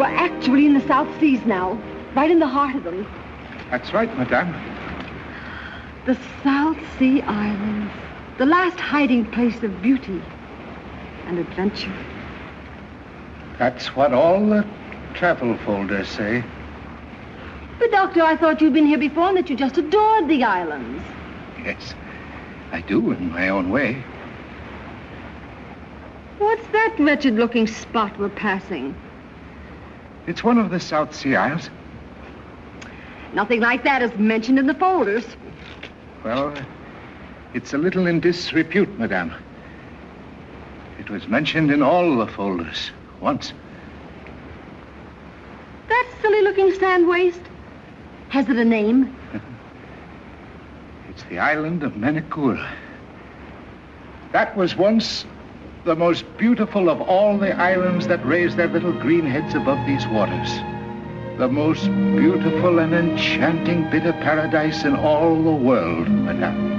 We're actually in the South Seas now, right in the heart of them. That's right, madame. The South Sea Islands, the last hiding place of beauty and adventure. That's what all the travel folders say. But, Doctor, I thought you'd been here before and that you just adored the islands. Yes, I do in my own way. What's that wretched-looking spot we're passing? It's one of the South Sea Isles. Nothing like that is mentioned in the folders. Well, it's a little in disrepute, madame. It was mentioned in all the folders once. That silly-looking sand waste? Has it a name? It's the island of Menicura. That was once the most beautiful of all the islands that raise their little green heads above these waters. The most beautiful and enchanting bit of paradise in all the world, madame.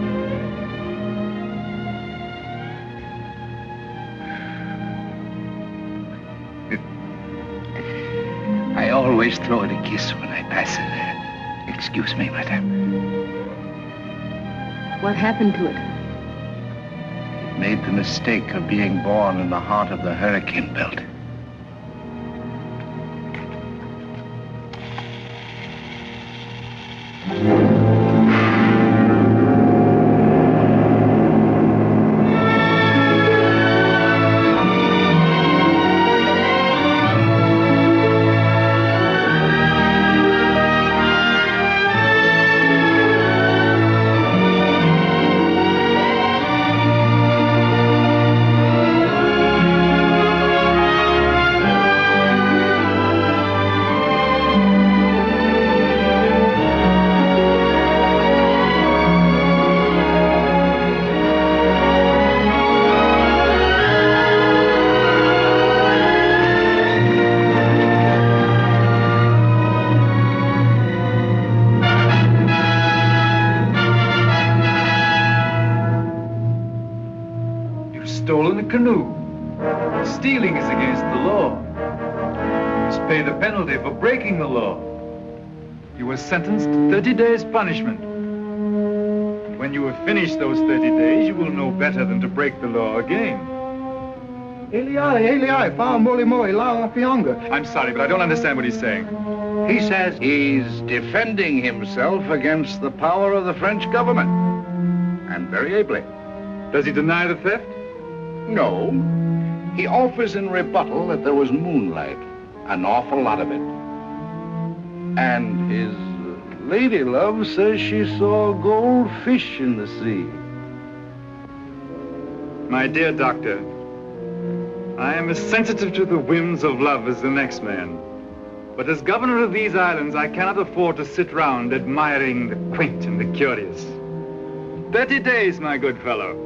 I always throw it a kiss when I pass it. Excuse me, madame. What happened to it? It made the mistake of being born in the heart of the hurricane belt. Stolen a canoe. Stealing is against the law. You must pay the penalty for breaking the law. You were sentenced to 30 days punishment. When you have finished those 30 days, you will know better than to break the law again. I'm sorry, but I don't understand what he's saying. He says he's defending himself against the power of the French government. And very ably. Does he deny the theft? No. He offers in rebuttal that there was moonlight. An awful lot of it. And his lady love says she saw goldfish in the sea. My dear doctor, I am as sensitive to the whims of love as the next man. But as governor of these islands, I cannot afford to sit round admiring the quaint and the curious. 30 days, my good fellow.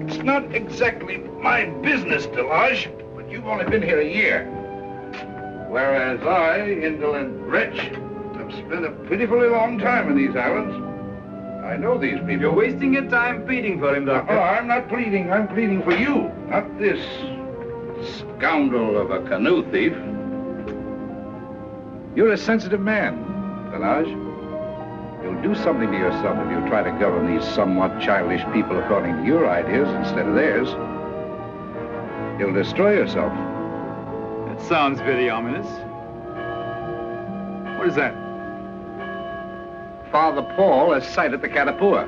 It's not exactly my business, Delage, but you've only been here a year. Whereas I, indolent wretch, have spent a pitifully long time in these islands. I know these people. You're wasting your time pleading for him, Doctor. Oh, I'm not pleading. I'm pleading for you, not this scoundrel of a canoe thief. You're a sensitive man, Delage. You'll do something to yourself if you try to govern these somewhat childish people according to your ideas instead of theirs. You'll destroy yourself. That sounds very ominous. What is that? Father Paul has sighted the Catapua.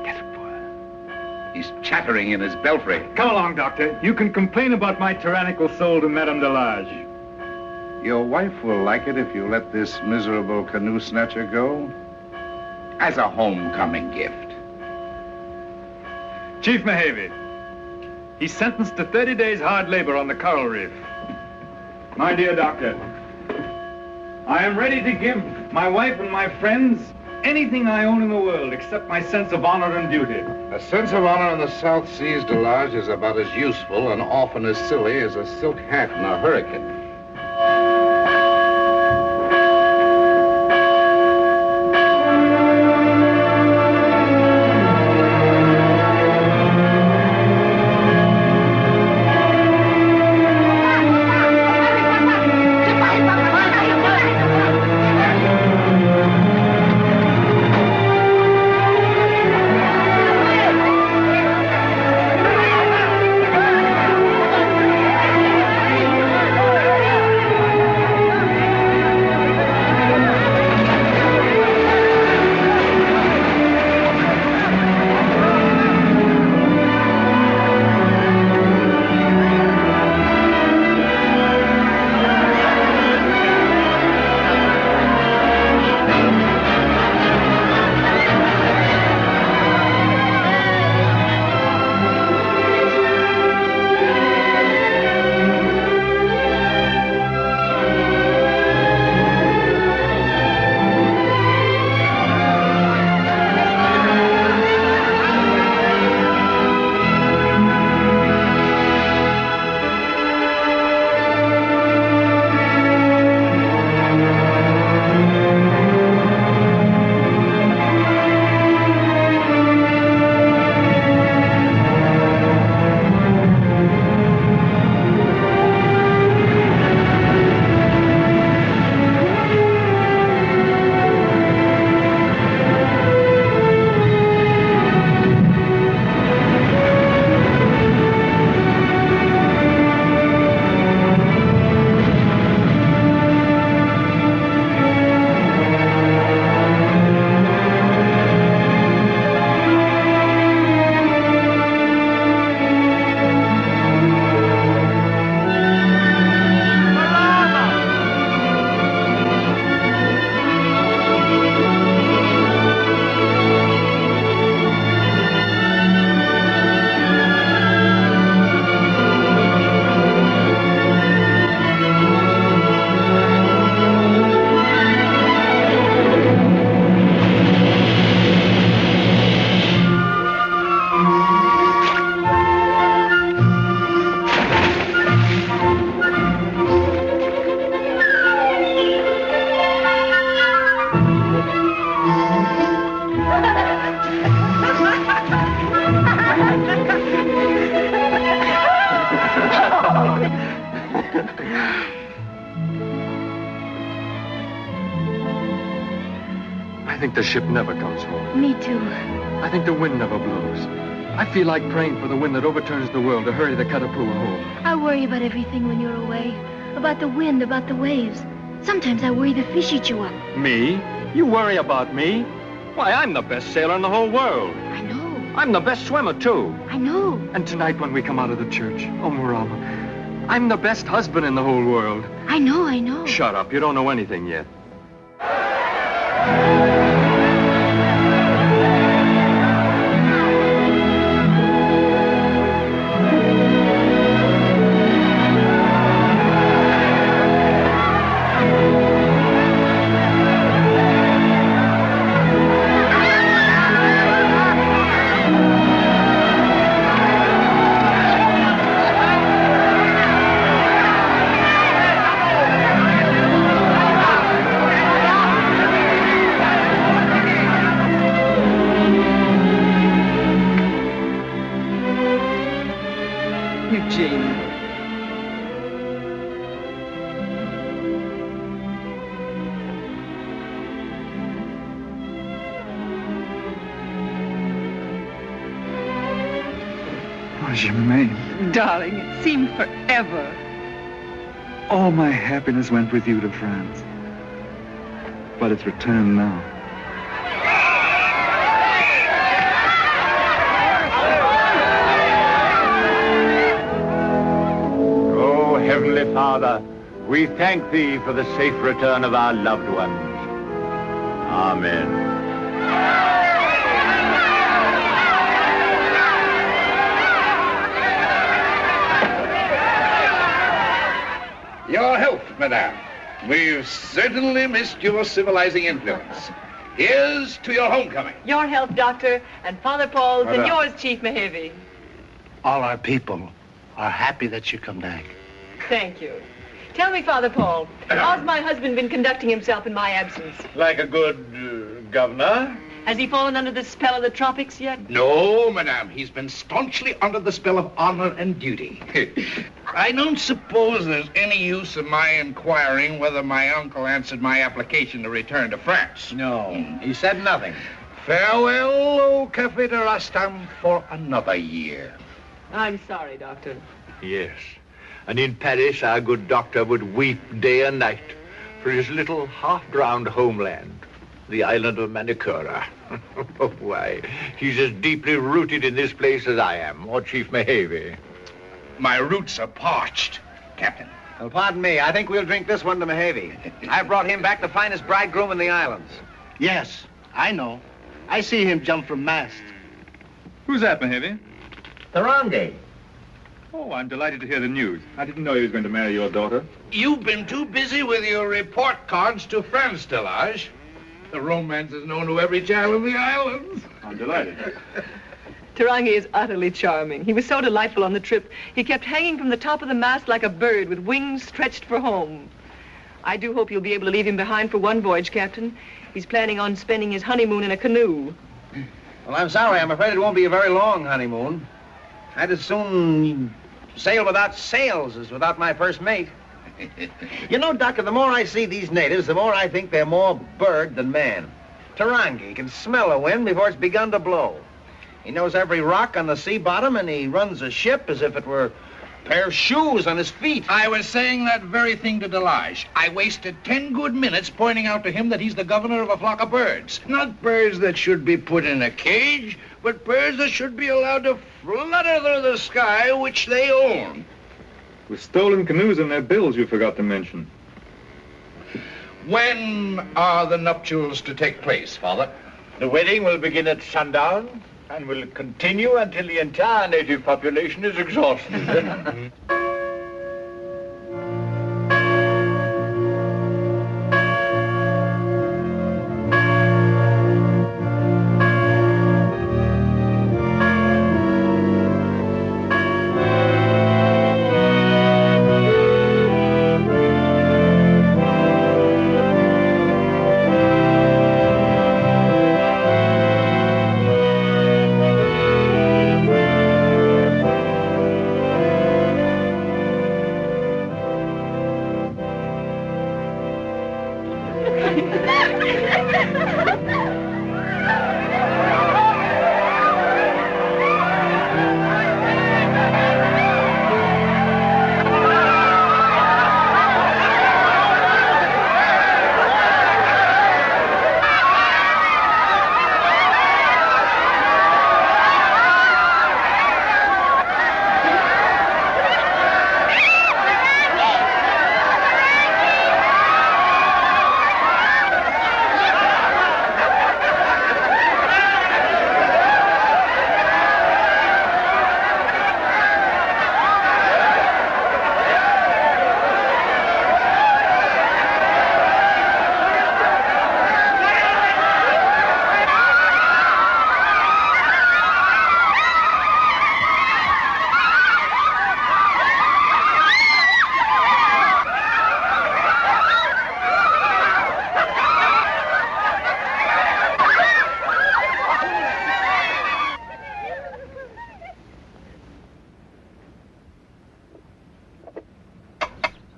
Catapua? He's chattering in his belfry. Come along, Doctor. You can complain about my tyrannical soul to Madame Delage. Your wife will like it if you let this miserable canoe snatcher go. As a homecoming gift. Chief Mehavy, he's sentenced to 30 days hard labor on the coral reef. My dear doctor, I am ready to give my wife and my friends anything I own in the world except my sense of honor and duty. A sense of honor in the South Seas, Delage, is about as useful and often as silly as a silk hat in a hurricane. I think the ship never comes home. Me too. I think the wind never blows. I feel like praying for the wind that overturns the world to hurry the Catapua home. I worry about everything when you're away. About the wind, about the waves. Sometimes I worry the fish eat you up. Me? You worry about me? Why, I'm the best sailor in the whole world. I know. I'm the best swimmer, too. I know. And tonight when we come out of the church, oh, Murama, I'm the best husband in the whole world. I know, I know. Shut up. You don't know anything yet. Germaine. Darling, it seemed forever. All my happiness went with you to France. But it's returned now. Oh, Heavenly Father, we thank Thee for the safe return of our loved ones. Amen. Your health, madame. We've certainly missed your civilizing influence. Here's to your homecoming. Your health, Doctor, and Father Paul's, and Madame. yours, Chief Mehevi. All our people are happy that you come back. Thank you. Tell me, Father Paul, how's my husband been conducting himself in my absence? Like a good governor? Has he fallen under the spell of the tropics yet? No, madame. He's been staunchly under the spell of honor and duty. I don't suppose there's any use in my inquiring whether my uncle answered my application to return to France. No, he said nothing. Farewell, O Cafe de Rastam, for another year. I'm sorry, Doctor. Yes. And in Paris, our good doctor would weep day and night for his little half-drowned homeland, the island of Manicura. Oh, why, he's as deeply rooted in this place as I am, or Chief Mehevi. My roots are parched, Captain. Well, pardon me. I think we'll drink this one to Mehevi. I brought him back the finest bridegroom in the islands. Yes, I know. I see him jump from mast. Who's that, Mehevi? Tarangi. Oh, I'm delighted to hear the news. I didn't know he was going to marry your daughter. You've been too busy with your report cards to France, Delage. The romance is known to every child in the islands. I'm delighted. Tarangi is utterly charming. He was so delightful on the trip. He kept hanging from the top of the mast like a bird with wings stretched for home. I do hope you'll be able to leave him behind for one voyage, Captain. He's planning on spending his honeymoon in a canoe. Well, I'm sorry. I'm afraid it won't be a very long honeymoon. I'd as soon sail without sails as without my first mate. You know, Doctor, the more I see these natives, the more I think they're more bird than man. Tarangi can smell a wind before it's begun to blow. He knows every rock on the sea bottom, and he runs a ship as if it were a pair of shoes on his feet. I was saying that very thing to Delage. I wasted 10 good minutes pointing out to him that he's the governor of a flock of birds. Not birds that should be put in a cage, but birds that should be allowed to flutter through the sky, which they own. With stolen canoes and their bills you forgot to mention. When are the nuptials to take place, Father? The wedding will begin at sundown and will continue until the entire native population is exhausted.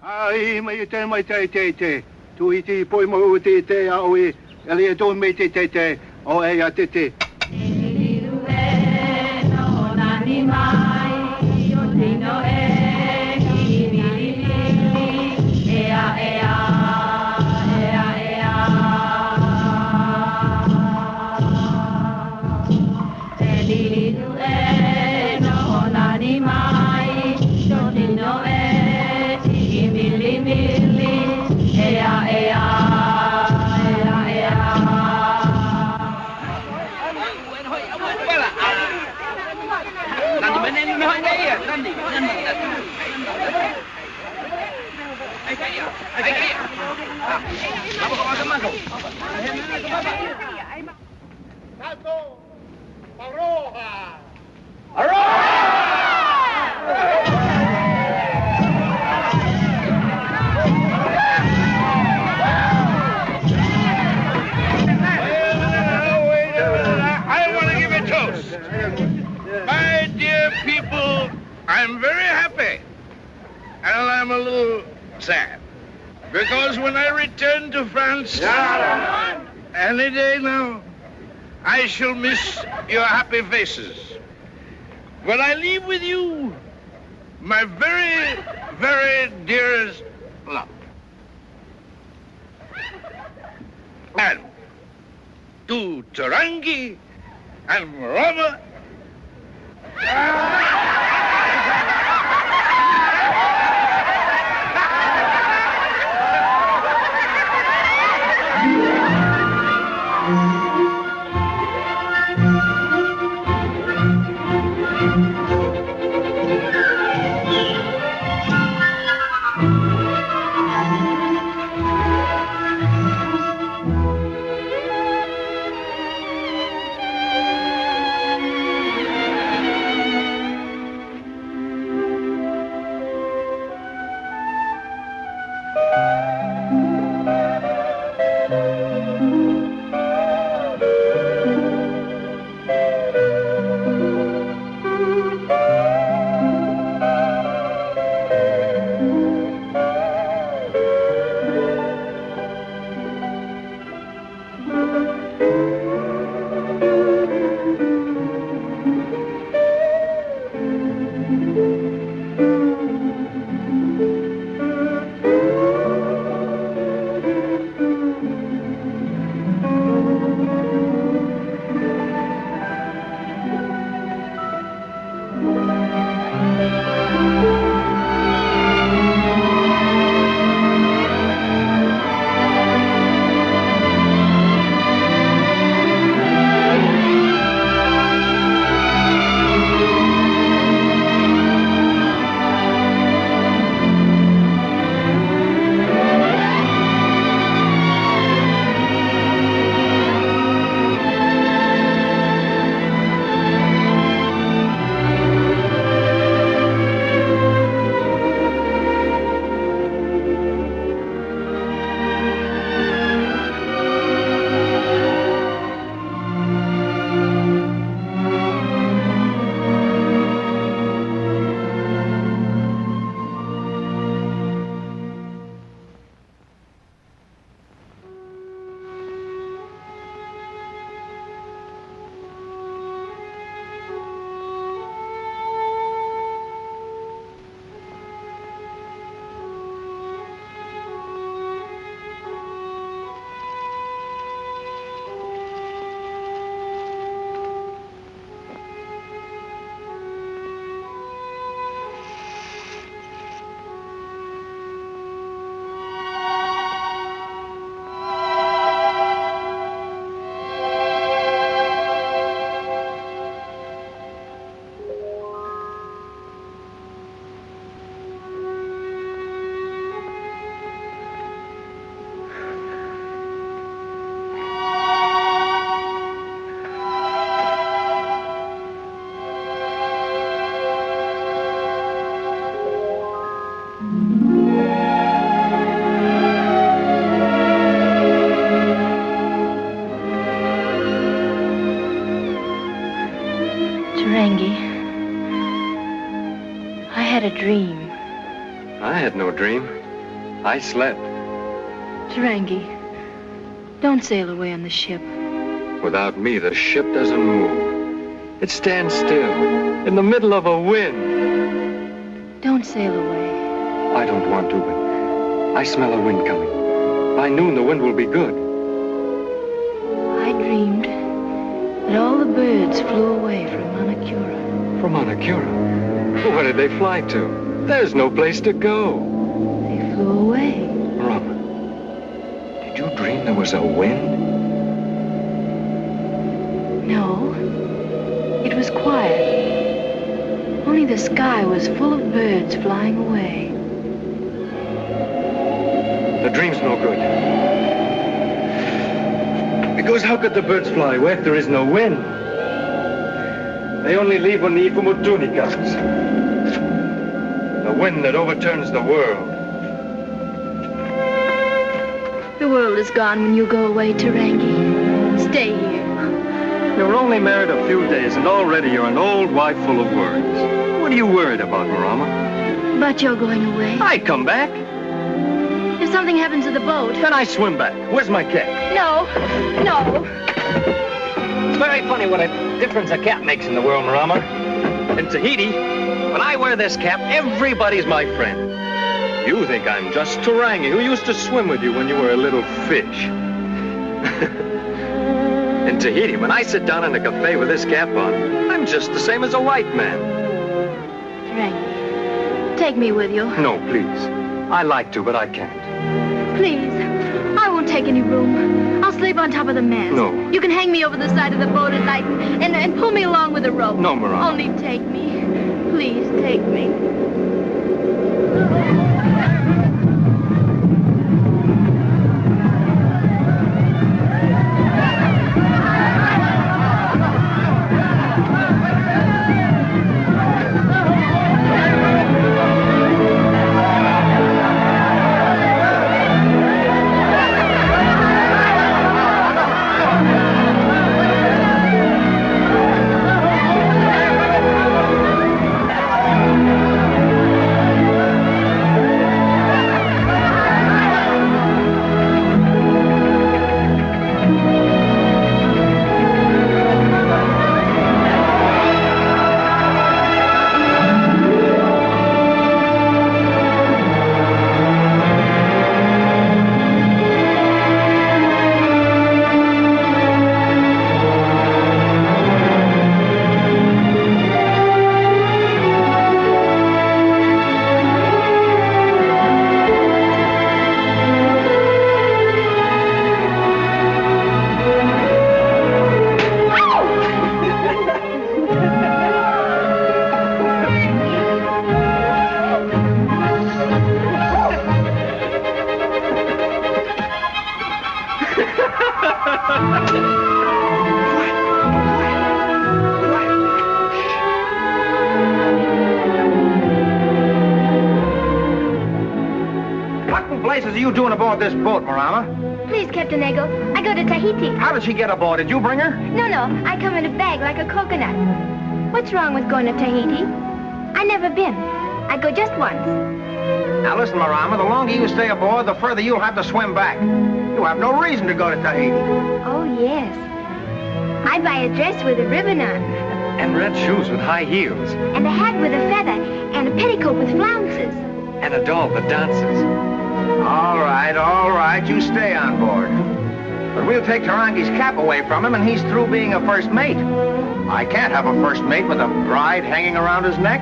Ai, mai te. Tu iti poi mo te aoi. Ele do me te. O e a te. My dear people, I'm very happy. And I'm a little sad. Because when I return to France, any day now, I shall miss your happy faces. When I leave with you, my very, very dearest love. And to Tarangi and Rama. a dream. I had no dream. I slept. Tarangi, don't sail away on the ship. Without me, the ship doesn't move. It stands still, in the middle of a wind. Don't sail away. I don't want to, but I smell a wind coming. By noon, the wind will be good. I dreamed that all the birds flew away from Manakura. From Manakura? Where did they fly to? There's no place to go. They flew away. Rama, did you dream there was a wind? No. It was quiet. Only the sky was full of birds flying away. The dream's no good. Because how could the birds fly away if there is no wind? They only leave when the Ifumutuni comes. The wind that overturns the world. The world is gone when you go away, Tarangi. Stay here. You were only married a few days, and already you're an old wife full of worries. What are you worried about, Marama? But you're going away. I come back. If something happens to the boat... Then I swim back. Where's my cap? No. No. It's very funny what a difference a cap makes in the world, Marama. In Tahiti, when I wear this cap, everybody's my friend. You think I'm just Tarangi, who used to swim with you when you were a little fish. In Tahiti, when I sit down in a cafe with this cap on, I'm just the same as a white man. Tarangi, take me with you. No, please. I like to, but I can't. Please. I won't take any room. I'll sleep on top of the mast. No. You can hang me over the side of the boat at night and pull me along with a rope. No, Marama. Only take me. Please, take me. What are you doing aboard this boat, Marama? Please, Captain Ego, I go to Tahiti. How did she get aboard? Did you bring her? No, I come in a bag like a coconut. What's wrong with going to Tahiti? I never been. I go just once. Now listen, Marama, the longer you stay aboard, the further you'll have to swim back. You have no reason to go to Tahiti. Oh, yes. I buy a dress with a ribbon on. And red shoes with high heels. And a hat with a feather. And a petticoat with flounces. And a doll that dances. All right, you stay on board. But we'll take Tarangi's cap away from him and he's through being a first mate. I can't have a first mate with a bride hanging around his neck.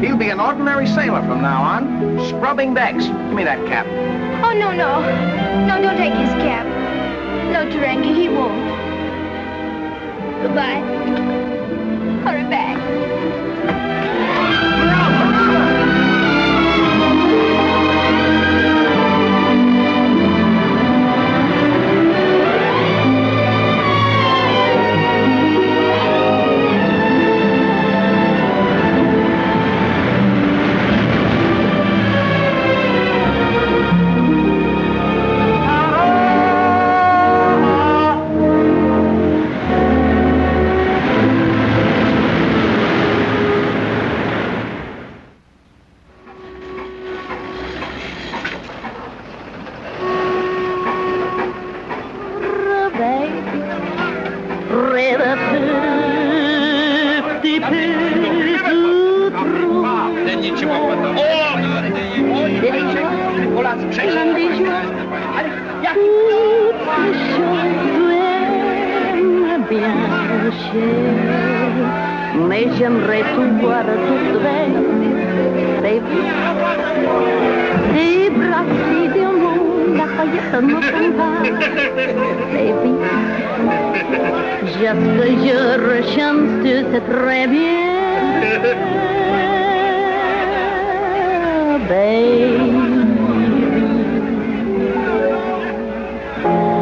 He'll be an ordinary sailor from now on, scrubbing decks. Give me that cap. Oh, no. No, don't take his cap. No, Tarangi, he won't. Goodbye. Hurry back. Toutes choses aiment bien cher, mais j'aimerais tout voir tout belle. Des bras si du monde, la paillette ne tombe pas. Baby, just que je rechante, tu sais très bien. Baby,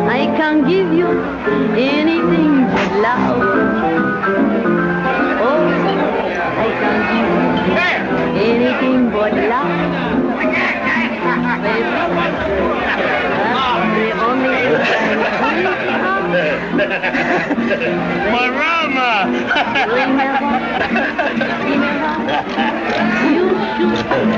I can give you anything but love. Oh, I can give you anything but love. Baby, that's the only Marama! You should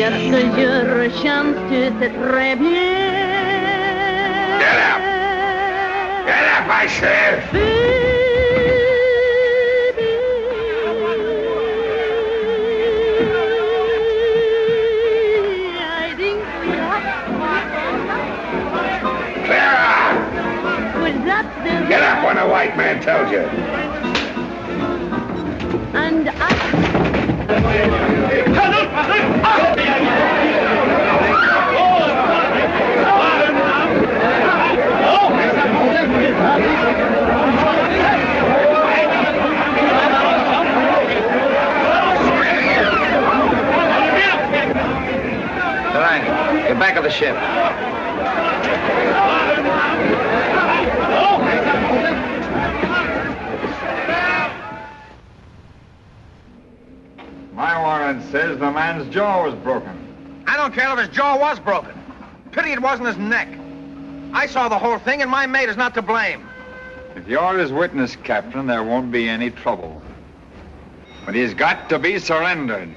Just que je rechante, tu sais très bien. Get up! Get up, I said! Clara! Get up when a white man tells you. And Durang, get back of the ship. My warrant says the man's jaw was broken. I don't care if his jaw was broken. Pity it wasn't his neck. I saw the whole thing, and my mate is not to blame. If you're his witness, Captain, there won't be any trouble. But he's got to be surrendered.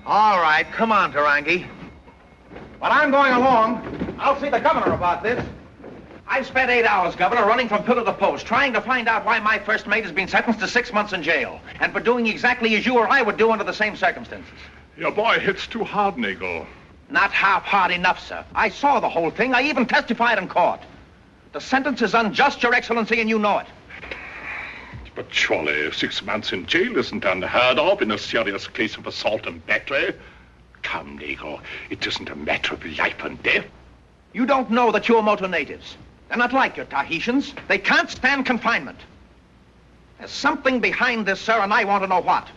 All right, come on, Tarangi. But I'm going along. I'll see the governor about this. I've spent 8 hours, Governor, running from pillar to post, trying to find out why my first mate has been sentenced to 6 months in jail, and for doing exactly as you or I would do under the same circumstances. Your boy hits too hard, Nagel. Not half hard enough, sir. I saw the whole thing. I even testified in court. The sentence is unjust, Your Excellency, and you know it. But surely 6 months in jail isn't unheard of in a serious case of assault and battery. Come, Nagel, it isn't a matter of life and death. You don't know the Tuamotu natives. They're not like your Tahitians. They can't stand confinement. There's something behind this, sir, and I want to know what.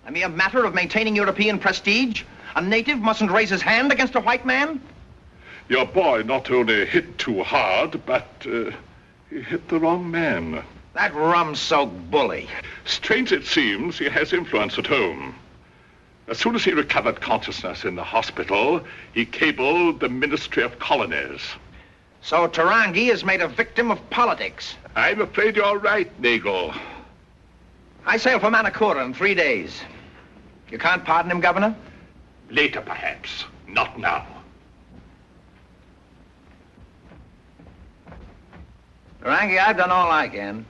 A mere matter of maintaining European prestige? A native mustn't raise his hand against a white man? Your boy not only hit too hard, but he hit the wrong man. That rum-soaked bully. Strange it seems, he has influence at home. As soon as he recovered consciousness in the hospital, he cabled the Ministry of Colonies. So Tarangi is made a victim of politics. I'm afraid you're right, Nagel. I sail for Manakura in 3 days. You can't pardon him, Governor? Later, perhaps. Not now. Tarangi, I've done all I can.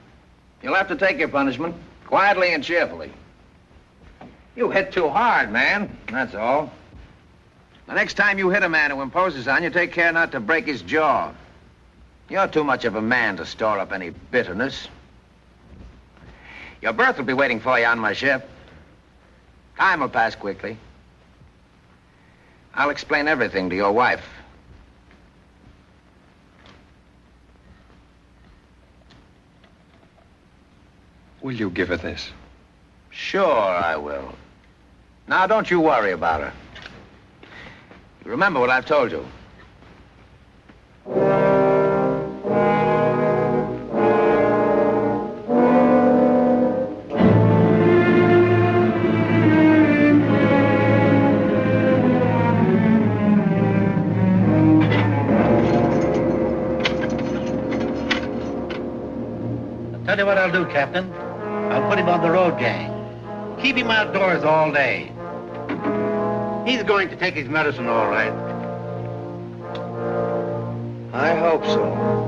You'll have to take your punishment, quietly and cheerfully. You hit too hard, man. That's all. The next time you hit a man who imposes on you, take care not to break his jaw. You're too much of a man to store up any bitterness. Your berth will be waiting for you on my ship. Time will pass quickly. I'll explain everything to your wife. Will you give her this? Sure, I will. Now, don't you worry about her. Remember what I've told you. what I'll do, Captain. I'll put him on the road gang. Keep him outdoors all day. He's going to take his medicine all right. I hope so.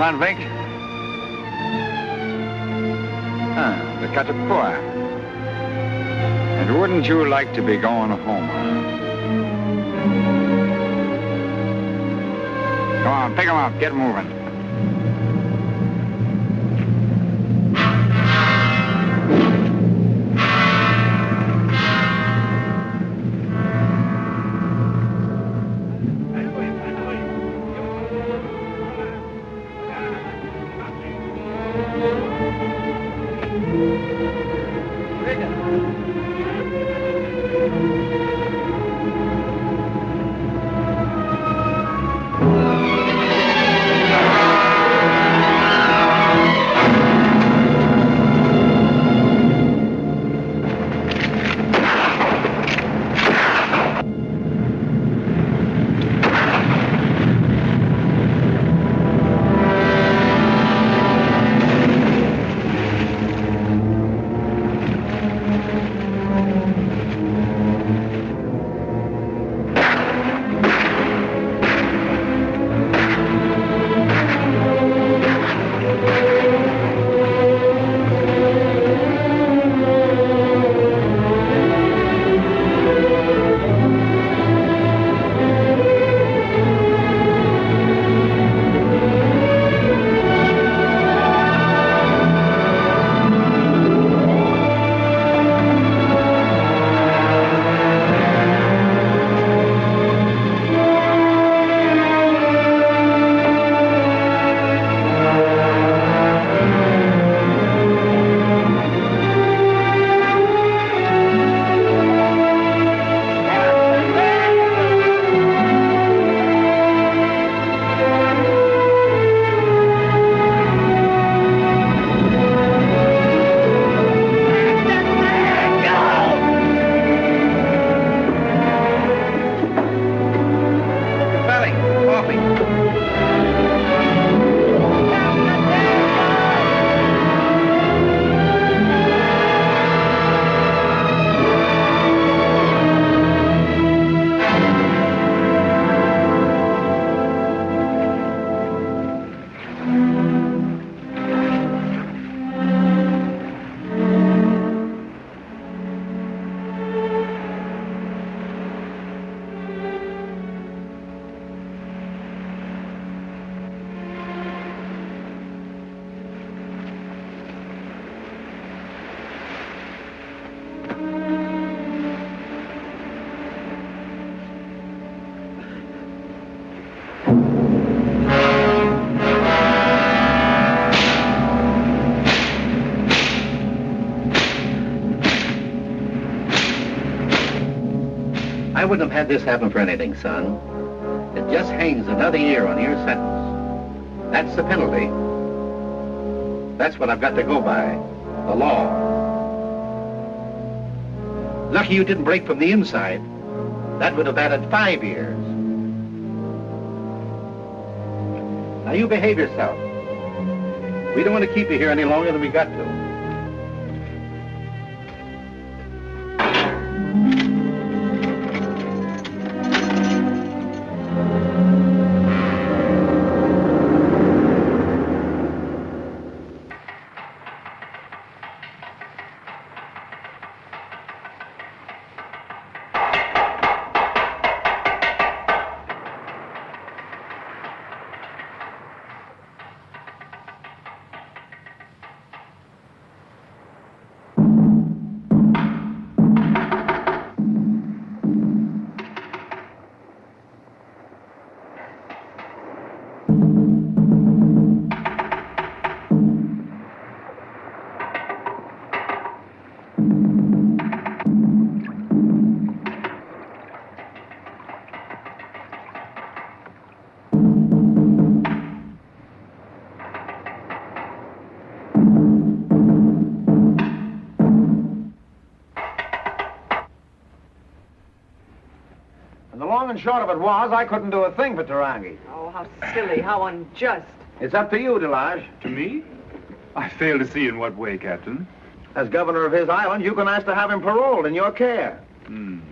Convict? The Catapoa. And wouldn't you like to be going home? Come on, pick 'em up, get moving. I wouldn't have had this happen for anything, son. It just hangs another year on your sentence. That's the penalty. That's what I've got to go by. The law. Lucky you didn't break from the inside. That would have added 5 years. Now you behave yourself. We don't want to keep you here any longer than we got to. And short of it was, I couldn't do a thing for Tarangi. Oh, how silly, how unjust. It's up to you, Delage. To me? I fail to see in what way, Captain. As governor of his island, you can ask to have him paroled in your care. And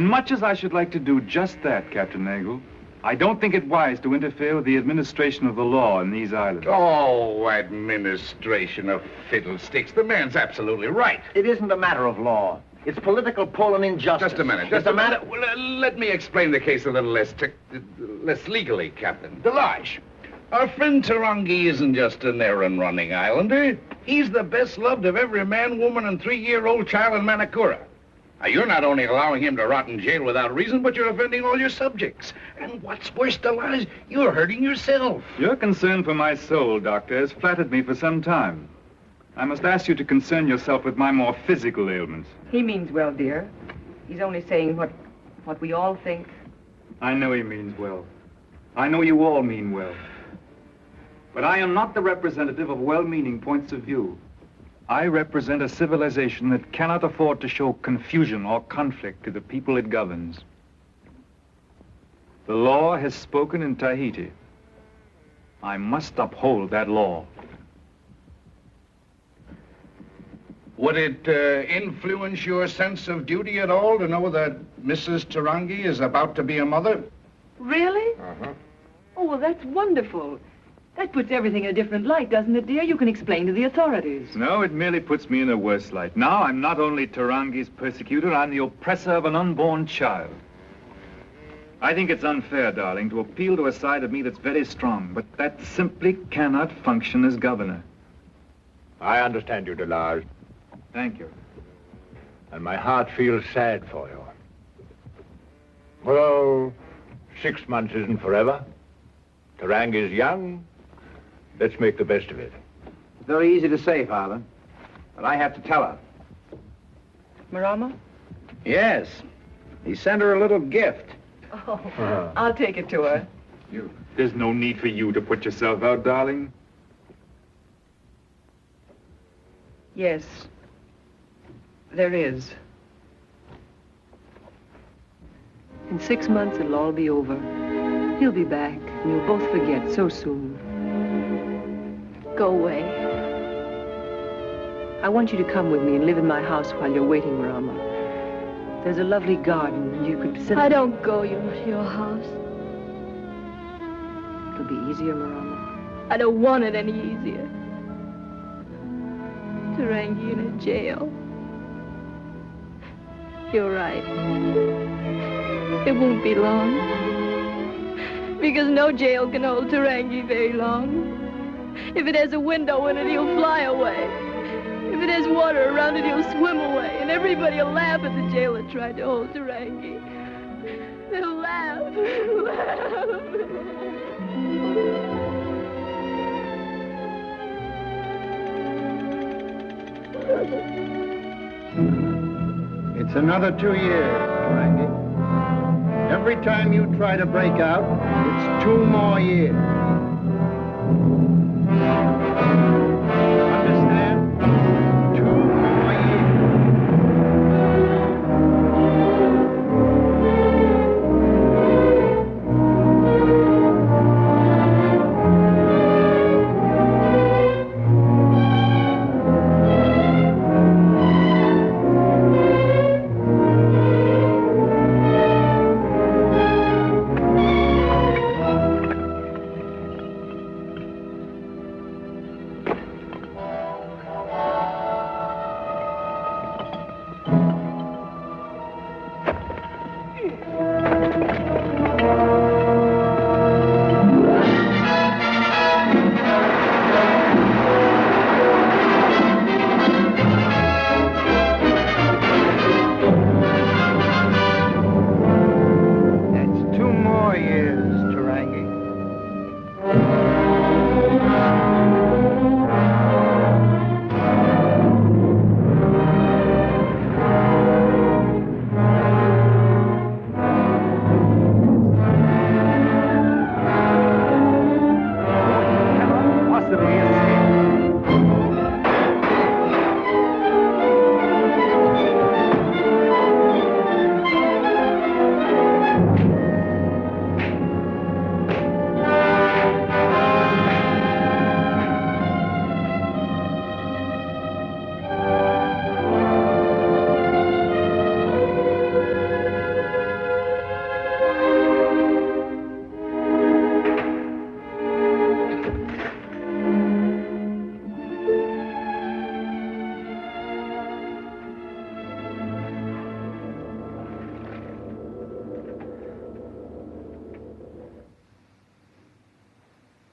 much as I should like to do just that, Captain Nagel, I don't think it wise to interfere with the administration of the law in these islands. Oh, administration of fiddlesticks. The man's absolutely right. It isn't a matter of law. It's political pull and injustice. Just a minute. Just a minute. Well, let me explain the case a little less legally, Captain. Delage, our friend Tarangi isn't just an errand-running islander. He's the best loved of every man, woman, and 3-year-old child in Manacura. Now, you're not only allowing him to rot in jail without reason, but you're offending all your subjects. And what's worse, Delage, you're hurting yourself. Your concern for my soul, Doctor, has flattered me for some time. I must ask you to concern yourself with my more physical ailments. He means well, dear. He's only saying what we all think. I know he means well. I know you all mean well. But I am not the representative of well-meaning points of view. I represent a civilization that cannot afford to show confusion or conflict to the people it governs. The law has spoken in Tahiti. I must uphold that law. Would it influence your sense of duty at all to know that Mrs. Tarangi is about to be a mother? Really? Uh-huh. Oh, well, that's wonderful. That puts everything in a different light, doesn't it, dear? You can explain to the authorities. No, it merely puts me in a worse light. Now I'm not only Tarangi's persecutor, I'm the oppressor of an unborn child. I think it's unfair, darling, to appeal to a side of me that's very strong, but that simply cannot function as governor. I understand you, Delage. Thank you. And my heart feels sad for you. Well, 6 months isn't forever. Tarangi's young. Let's make the best of it. Very easy to say, Father. But I have to tell her. Marama? Yes. He sent her a little gift. Oh, I'll take it to her. There's no need for you to put yourself out, darling. Yes. There is. In 6 months, it'll all be over. He'll be back, and you'll both forget so soon. Go away. I want you to come with me and live in my house while you're waiting, Marama. There's a lovely garden, and you could sit... I don't go to your house. It'll be easier, Marama. I don't want it any easier. Tarangi in a jail. You're right. It won't be long. Because no jail can hold Tarangi very long. If it has a window in it, he'll fly away. If it has water around it, he'll swim away. And everybody will laugh at the jail that tried to hold Tarangi. They'll laugh. It's another 2 years, Rangi. Every time you try to break out, it's 2 more years. Understand? 2 more years.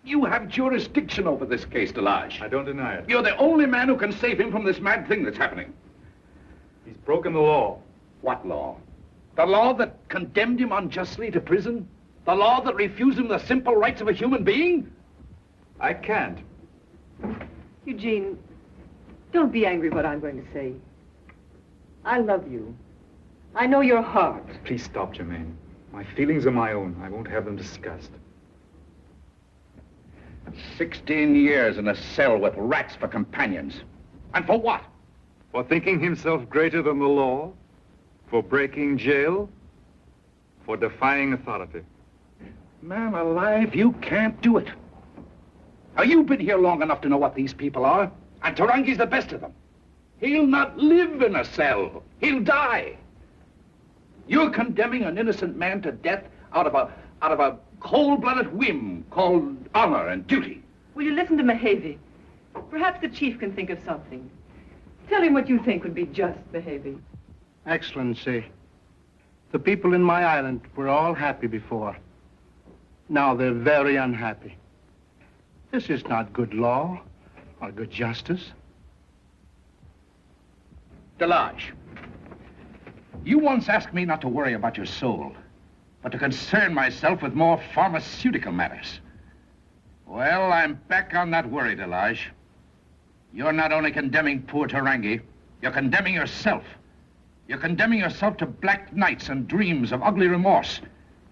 You have jurisdiction over this case, Delage. I don't deny it. You're the only man who can save him from this mad thing that's happening. He's broken the law. What law? The law that condemned him unjustly to prison? The law that refused him the simple rights of a human being? I can't. Eugene, don't be angry what I'm going to say. I love you. I know your heart. Please stop, Jermaine. My feelings are my own. I won't have them discussed. 16 years in a cell with rats for companions. And for what? For thinking himself greater than the law? For breaking jail? For defying authority? Man alive, you can't do it. Now, you've been here long enough to know what these people are, and Tarangi's the best of them. He'll not live in a cell. He'll die. You're condemning an innocent man to death out of a cold-blooded whim called honor and duty. Will you listen to Mehavy? Perhaps the chief can think of something. Tell him what you think would be just, Mehavy. Excellency, the people in my island were all happy before. Now they're very unhappy. This is not good law or good justice. Delage, you once asked me not to worry about your soul, but to concern myself with more pharmaceutical matters. Well, I'm back on that worry, Delage. You're not only condemning poor Tarangi, you're condemning yourself. You're condemning yourself to black nights and dreams of ugly remorse,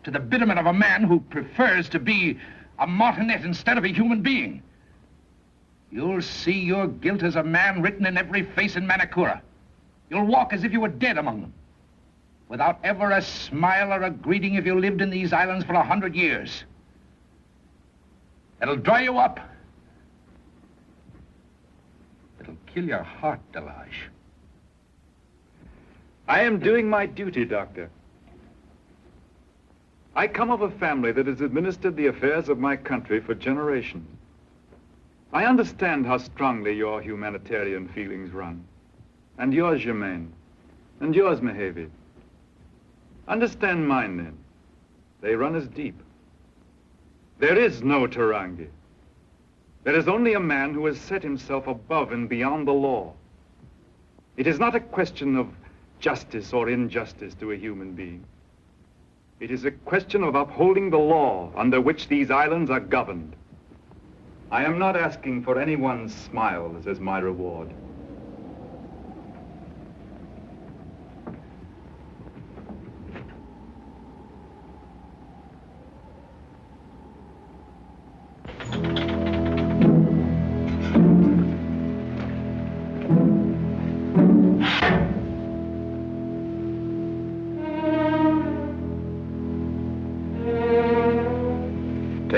to the bitterment of a man who prefers to be a martinet instead of a human being. You'll see your guilt as a man written in every face in Manakura. You'll walk as if you were dead among them, without ever a smile or a greeting if you lived in these islands for 100 years. It'll dry you up. It'll kill your heart, Delage. I am doing my duty, Doctor. I come of a family that has administered the affairs of my country for generations. I understand how strongly your humanitarian feelings run. And yours, Germaine. And yours, Mehavy. Understand mine, then. They run as deep. There is no Tarangi. There is only a man who has set himself above and beyond the law. It is not a question of justice or injustice to a human being. It is a question of upholding the law under which these islands are governed. I am not asking for anyone's smiles as my reward.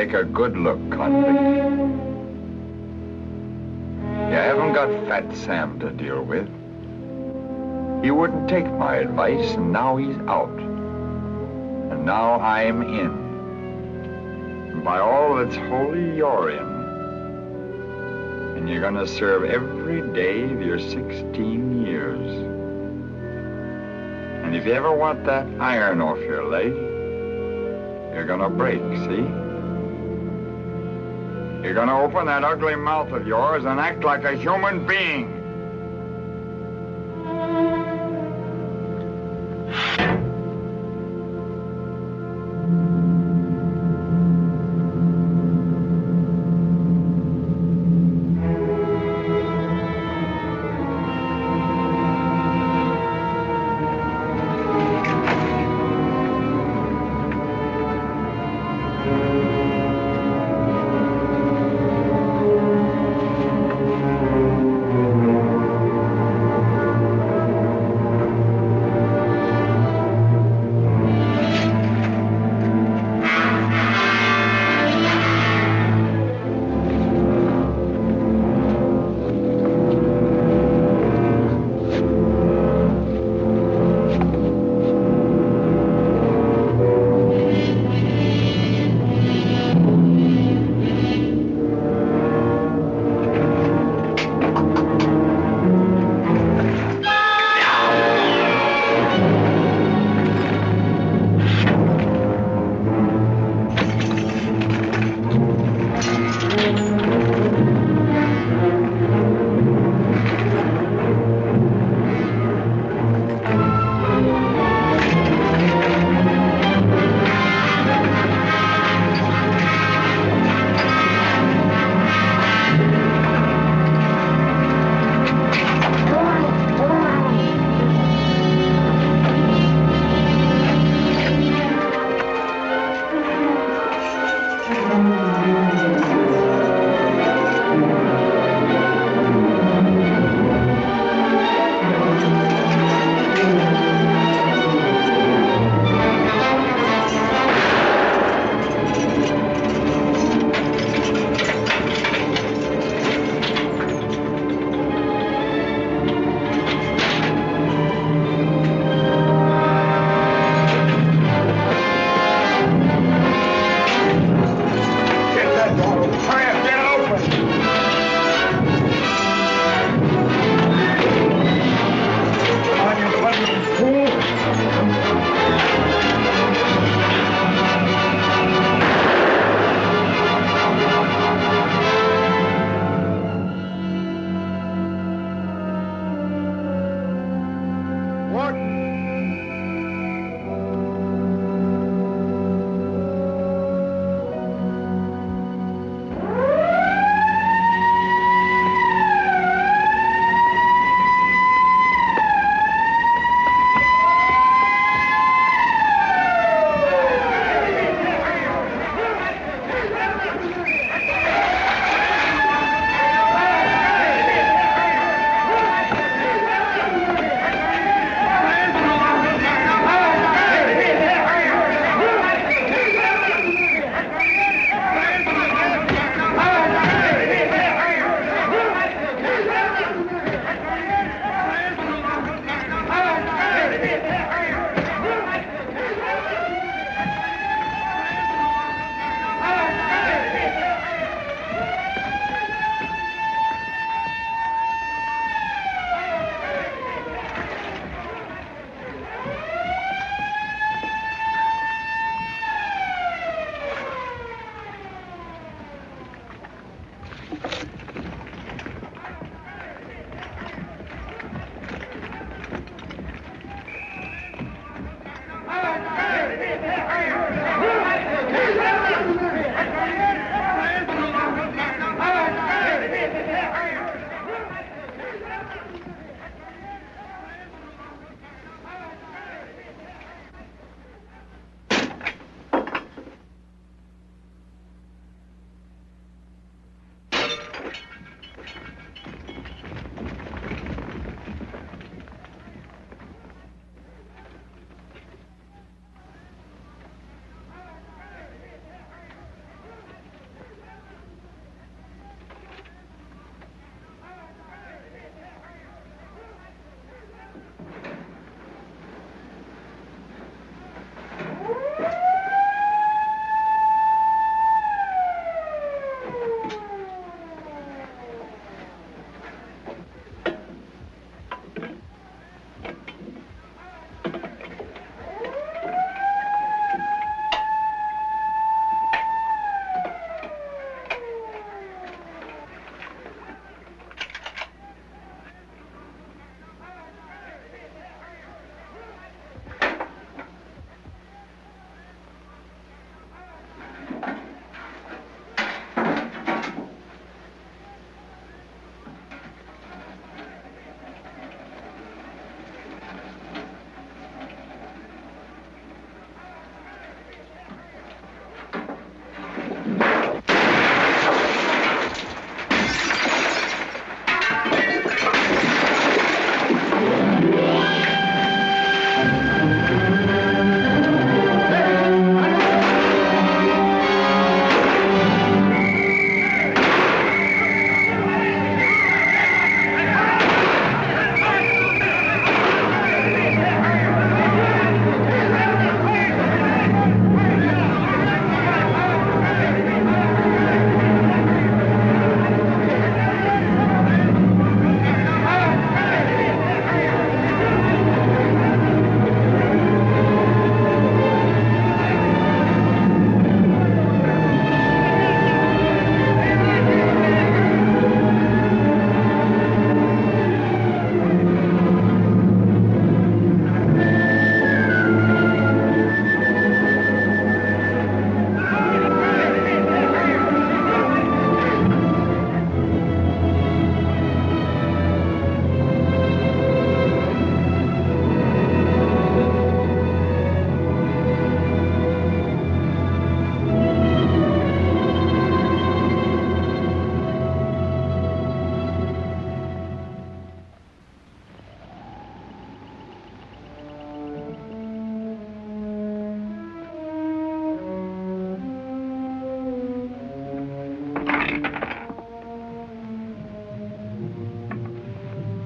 take a good look, convict. You haven't got Fat Sam to deal with. He wouldn't take my advice, and now he's out. And now I'm in. And by all that's holy, you're in. And you're gonna serve every day of your 16 years. And if you ever want that iron off your leg, you're gonna break, see? You're gonna open that ugly mouth of yours and act like a human being.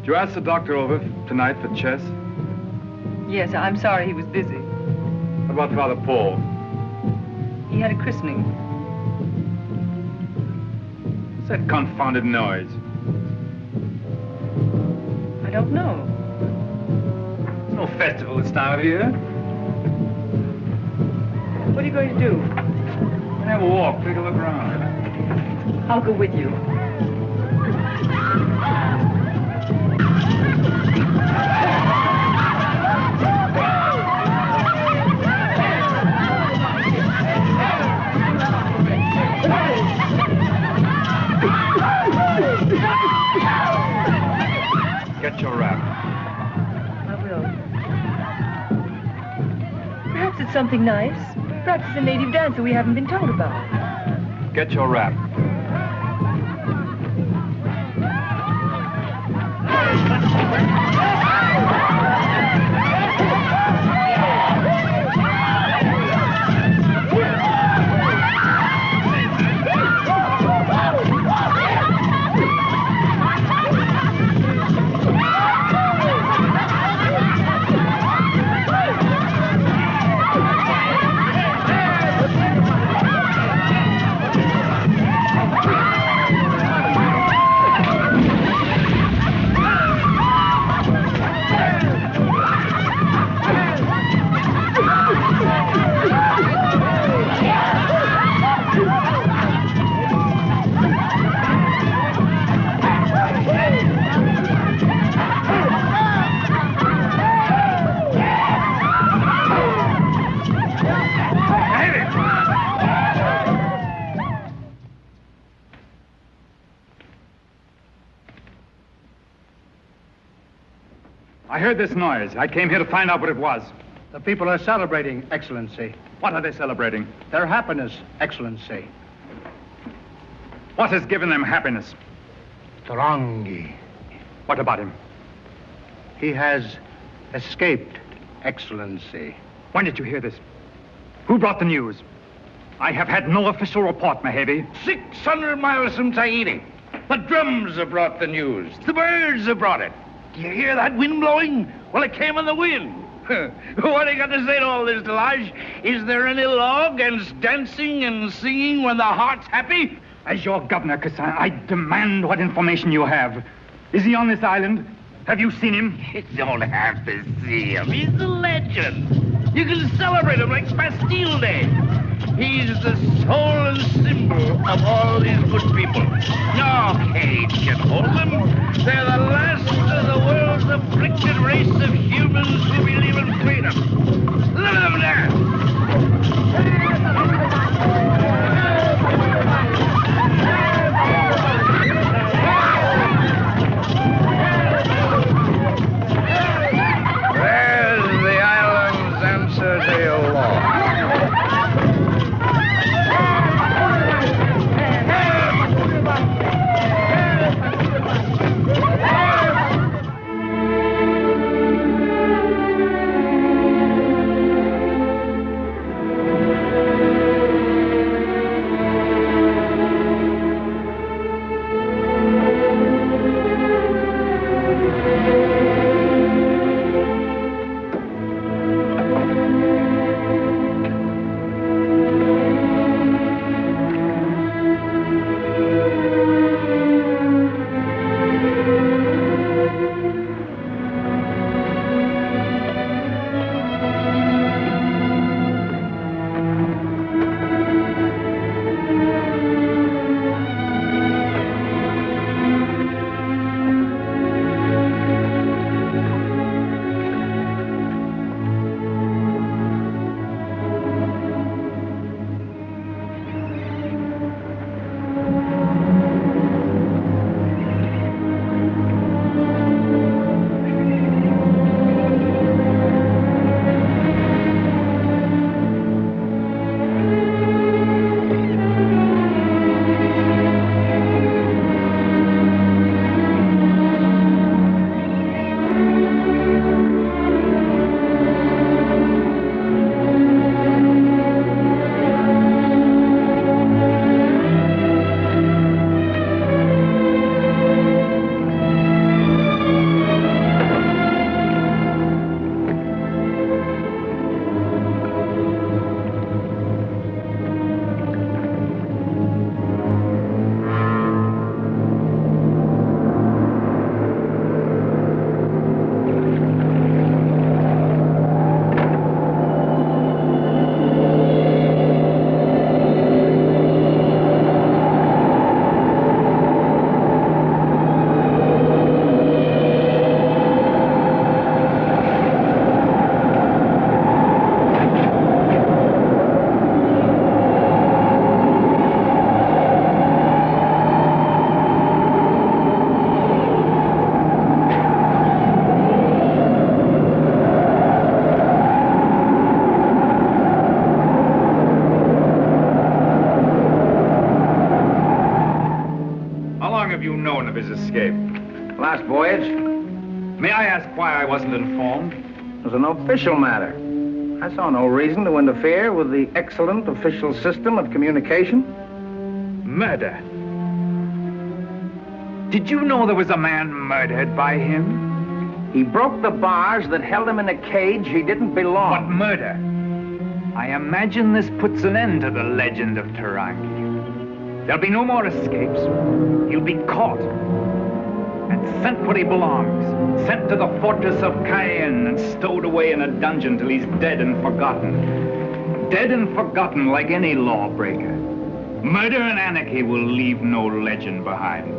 Did you ask the doctor over tonight for chess? Yes, I'm sorry he was busy. What about Father Paul? He had a christening. What's that confounded noise? I don't know. There's no festival this time of year. What are you going to do? We're gonna have a walk, take a look around. I'll go with you. Get your wrap. I will. Perhaps it's something nice. Perhaps it's a native dancer we haven't been told about. Get your wrap. I heard this noise. I came here to find out what it was. The people are celebrating, Excellency. What are they celebrating? Their happiness, Excellency. What has given them happiness? Tarangi. What about him? He has escaped, Excellency. When did you hear this? Who brought the news? I have had no official report, Mehevi. 600 miles from Tahiti. The drums have brought the news. The birds have brought it. Do you hear that wind blowing? Well, it came on the wind. What have you got to say to all this, Delage? Is there any law against dancing and singing when the heart's happy? As your governor, Kassan, I demand what information you have. Is he on this island? Have you seen him? You don't have to see him. He's a legend. You can celebrate him like Bastille Day. He's the soul and symbol of all these good people. No cage can hold them. They're the last of the world's afflicted race of humans who believe in freedom. Look at them dance. There's the island's answer to your law. May I ask why I wasn't informed? It was an official matter. I saw no reason to interfere with the excellent official system of communication. Murder. Did you know there was a man murdered by him? He broke the bars that held him in a cage he didn't belong. But murder. I imagine this puts an end to the legend of Tarangi. There'll be no more escapes. He'll be caught and sent where he belongs. Sent to the fortress of Cayenne and stowed away in a dungeon till he's dead and forgotten. Dead and forgotten like any lawbreaker. Murder and anarchy will leave no legend behind.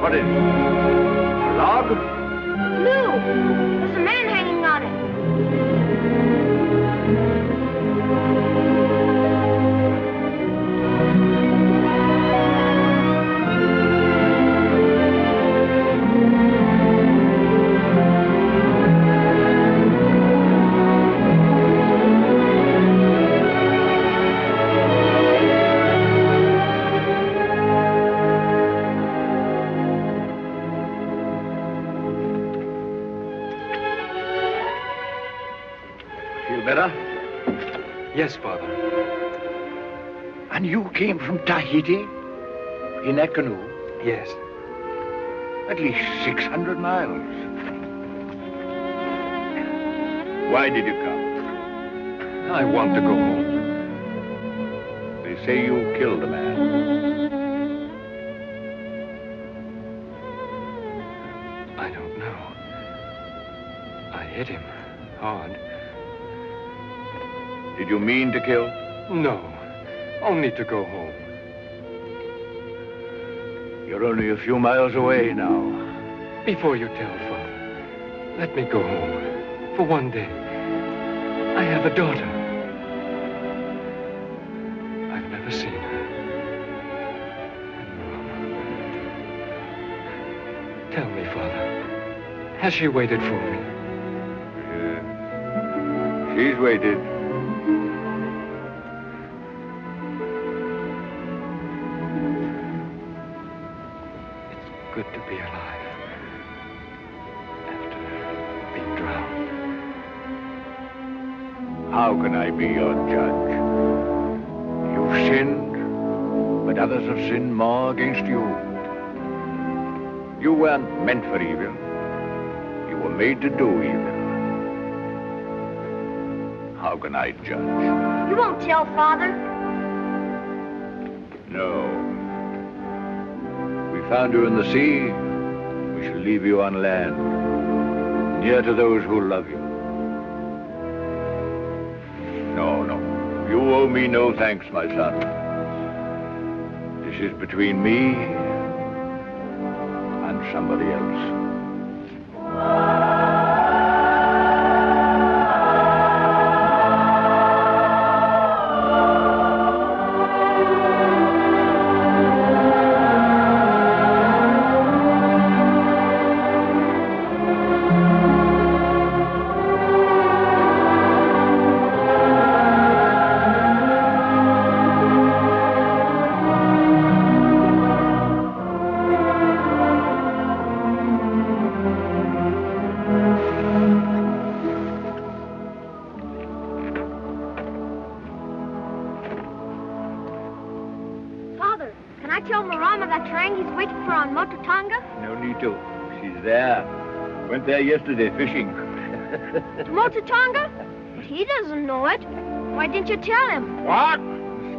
What is it? A log? No, there's a man hanging on it. Better? Yes, Father. And you came from Tahiti in that canoe? Yes. At least 600 miles. Why did you come? I want to go home. They say you killed a man. I don't know. I hit him hard. Did you mean to kill? No, only to go home. You're only a few miles away now. Before you tell, Father, let me go home for one day. I have a daughter. I've never seen her. And Mama. Tell me, Father, has she waited for me? Yes. She's waited. Good to be alive after being drowned. How can I be your judge? You've sinned, but others have sinned more against you. You weren't meant for evil. You were made to do evil. How can I judge? You won't tell, Father. No. We found you in the sea. We shall leave you on land, near to those who love you. No, no. You owe me no thanks, my son. This is between me and somebody else. Went there yesterday fishing. To Motatonga? But he doesn't know it. Why didn't you tell him? What?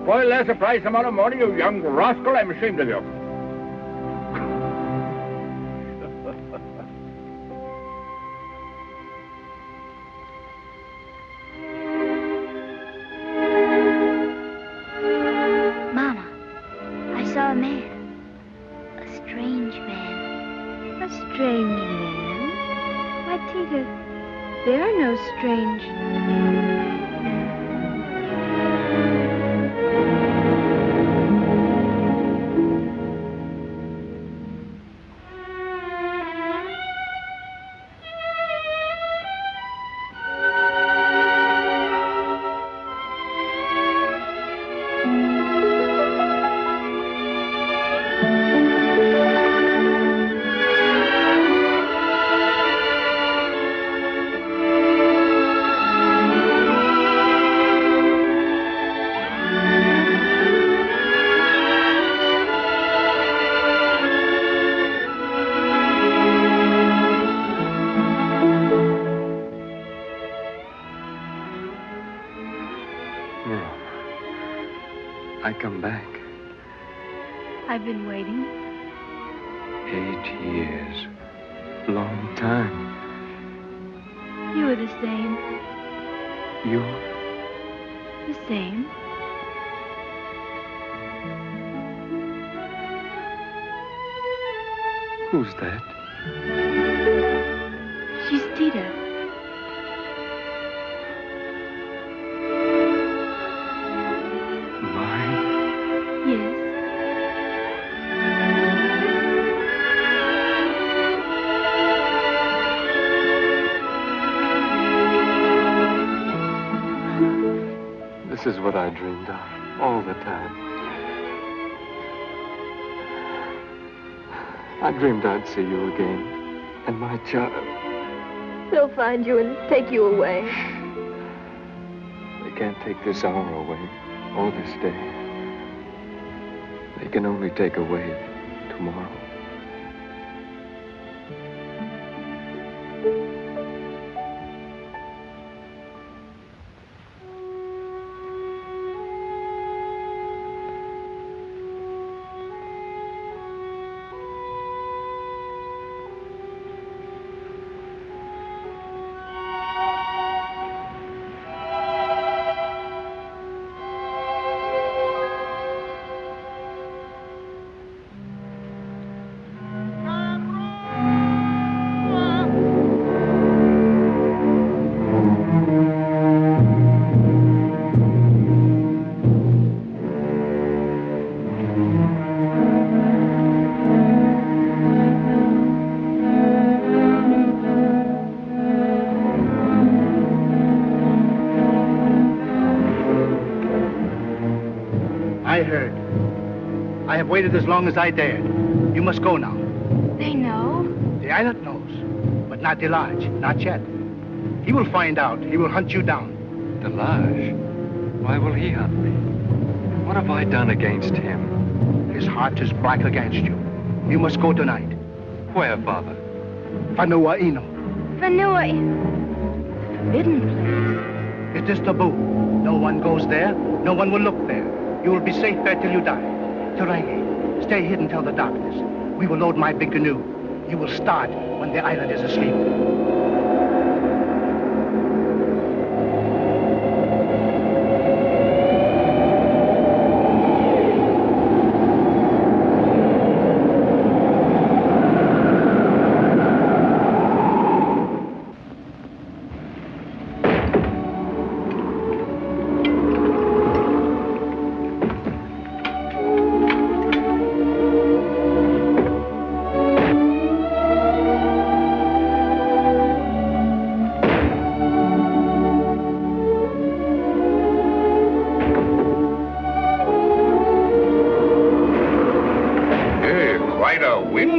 Spoil their surprise tomorrow morning, you young rascal. I'm ashamed of you. Mama, I saw a man. A strange man. A strange man? Why, Tita, there are no strange... I come back. I've been waiting. 8 years. Long time. You were the same. You? The same. Who's that? She's Tita. This is what I dreamed of all the time. I dreamed I'd see you again, and my child. They'll find you and take you away. They can't take this hour away, or this day. They can only take away tomorrow. I have waited as long as I dared. You must go now. They know? The island knows, but not Delage, not yet. He will find out. He will hunt you down. Delage? Why will he hunt me? What have I done against him? His heart is black against you. You must go tonight. Where, Father? Vanuatu. Forbidden place. It is taboo. No one goes there. No one will look there. You will be safe there till you die. Tarangi, stay hidden till the darkness. We will load my big canoe. You will start when the island is asleep.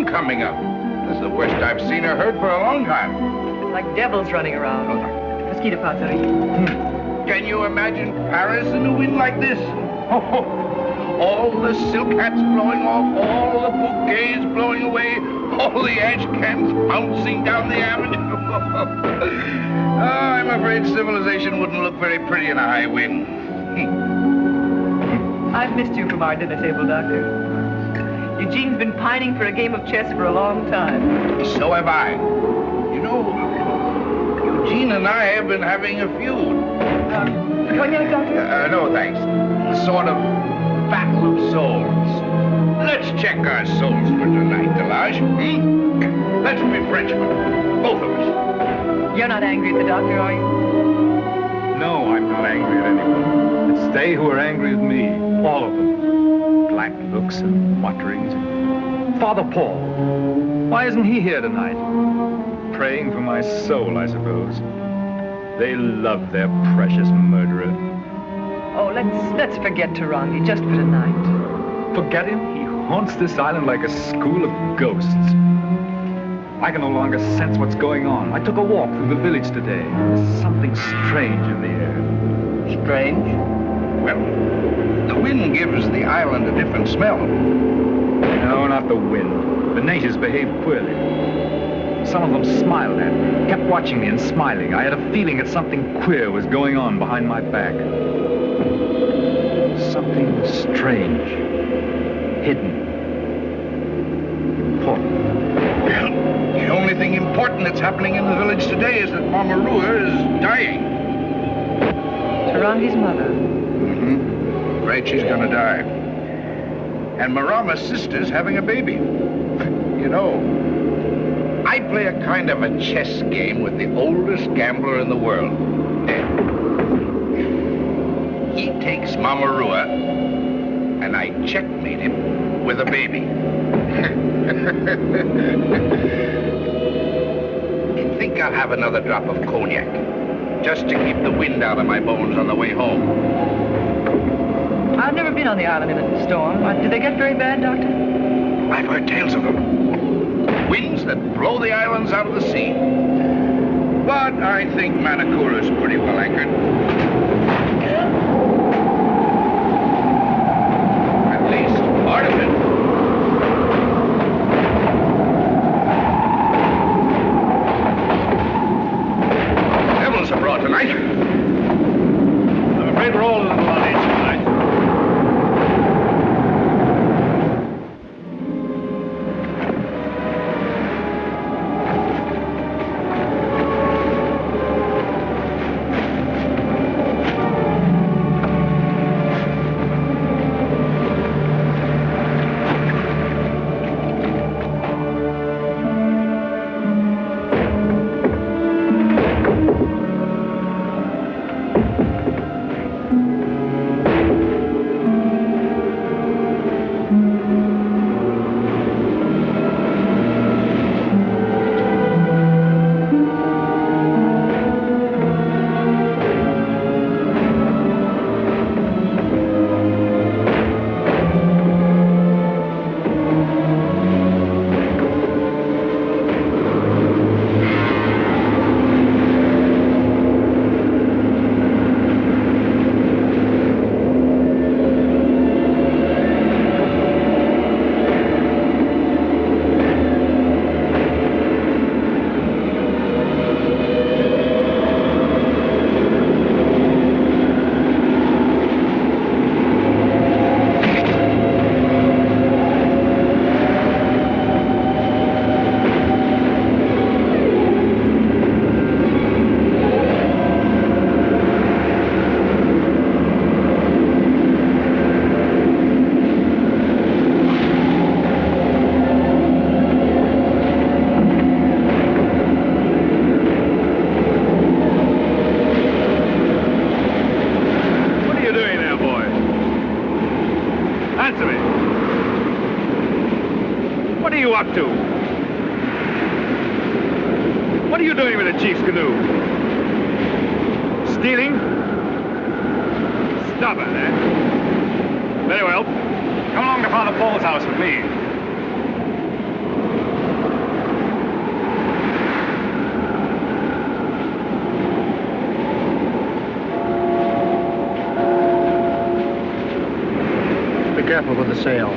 Coming up. This is the worst I've seen or heard for a long time. It's like devils running around. Mosquito pottery. Can you imagine Paris in a wind like this? All the silk hats blowing off, all the bouquets blowing away, all the ash cans bouncing down the avenue. I'm afraid civilization wouldn't look very pretty in a high wind. I've missed you from our dinner table, Doctor. Eugene's been pining for a game of chess for a long time. So have I. You know, Eugene and I have been having a feud. Cognac, Doctor? No, thanks. A sort of battle of souls. Let's check our souls for tonight, Delage. Let's be Frenchmen. Both of us. You're not angry at the doctor, are you? No, I'm not angry at anyone. It's they who are angry with me. All of them. Blank looks and mutterings. Father Paul, why isn't he here tonight? Praying for my soul, I suppose. They love their precious murderer. Oh, let's forget Tarangi just for tonight. Forget him? He haunts this island like a school of ghosts. I can no longer sense what's going on. I took a walk through the village today. There's something strange in the air. Strange? Well, the wind gives the island a different smell. No, not the wind. The natives behaved queerly. Some of them smiled at me, kept watching me and smiling. I had a feeling that something queer was going on behind my back. Something strange, hidden, important. Well, the only thing important that's happening in the village today is that Mama Rua is dying. Tarangi's mother. Afraid she's gonna die. And Marama's sister's having a baby. You know, I play a kind of a chess game with the oldest gambler in the world. He takes Mama Rua, and I checkmate him with a baby. I think I'll have another drop of cognac, just to keep the wind out of my bones on the way home. I've never been on the island in a storm. Did they get very bad, Doctor? I've heard tales of them. Winds that blow the islands out of the sea. But I think Manakura's pretty well anchored. At least part of it. Devils abroad tonight. I'm afraid we're all a little on edge tonight. What are you doing with the chief's canoe? Stealing? Stubborn, eh? Very well. Come along to Father Paul's house with me. Be careful with the sail.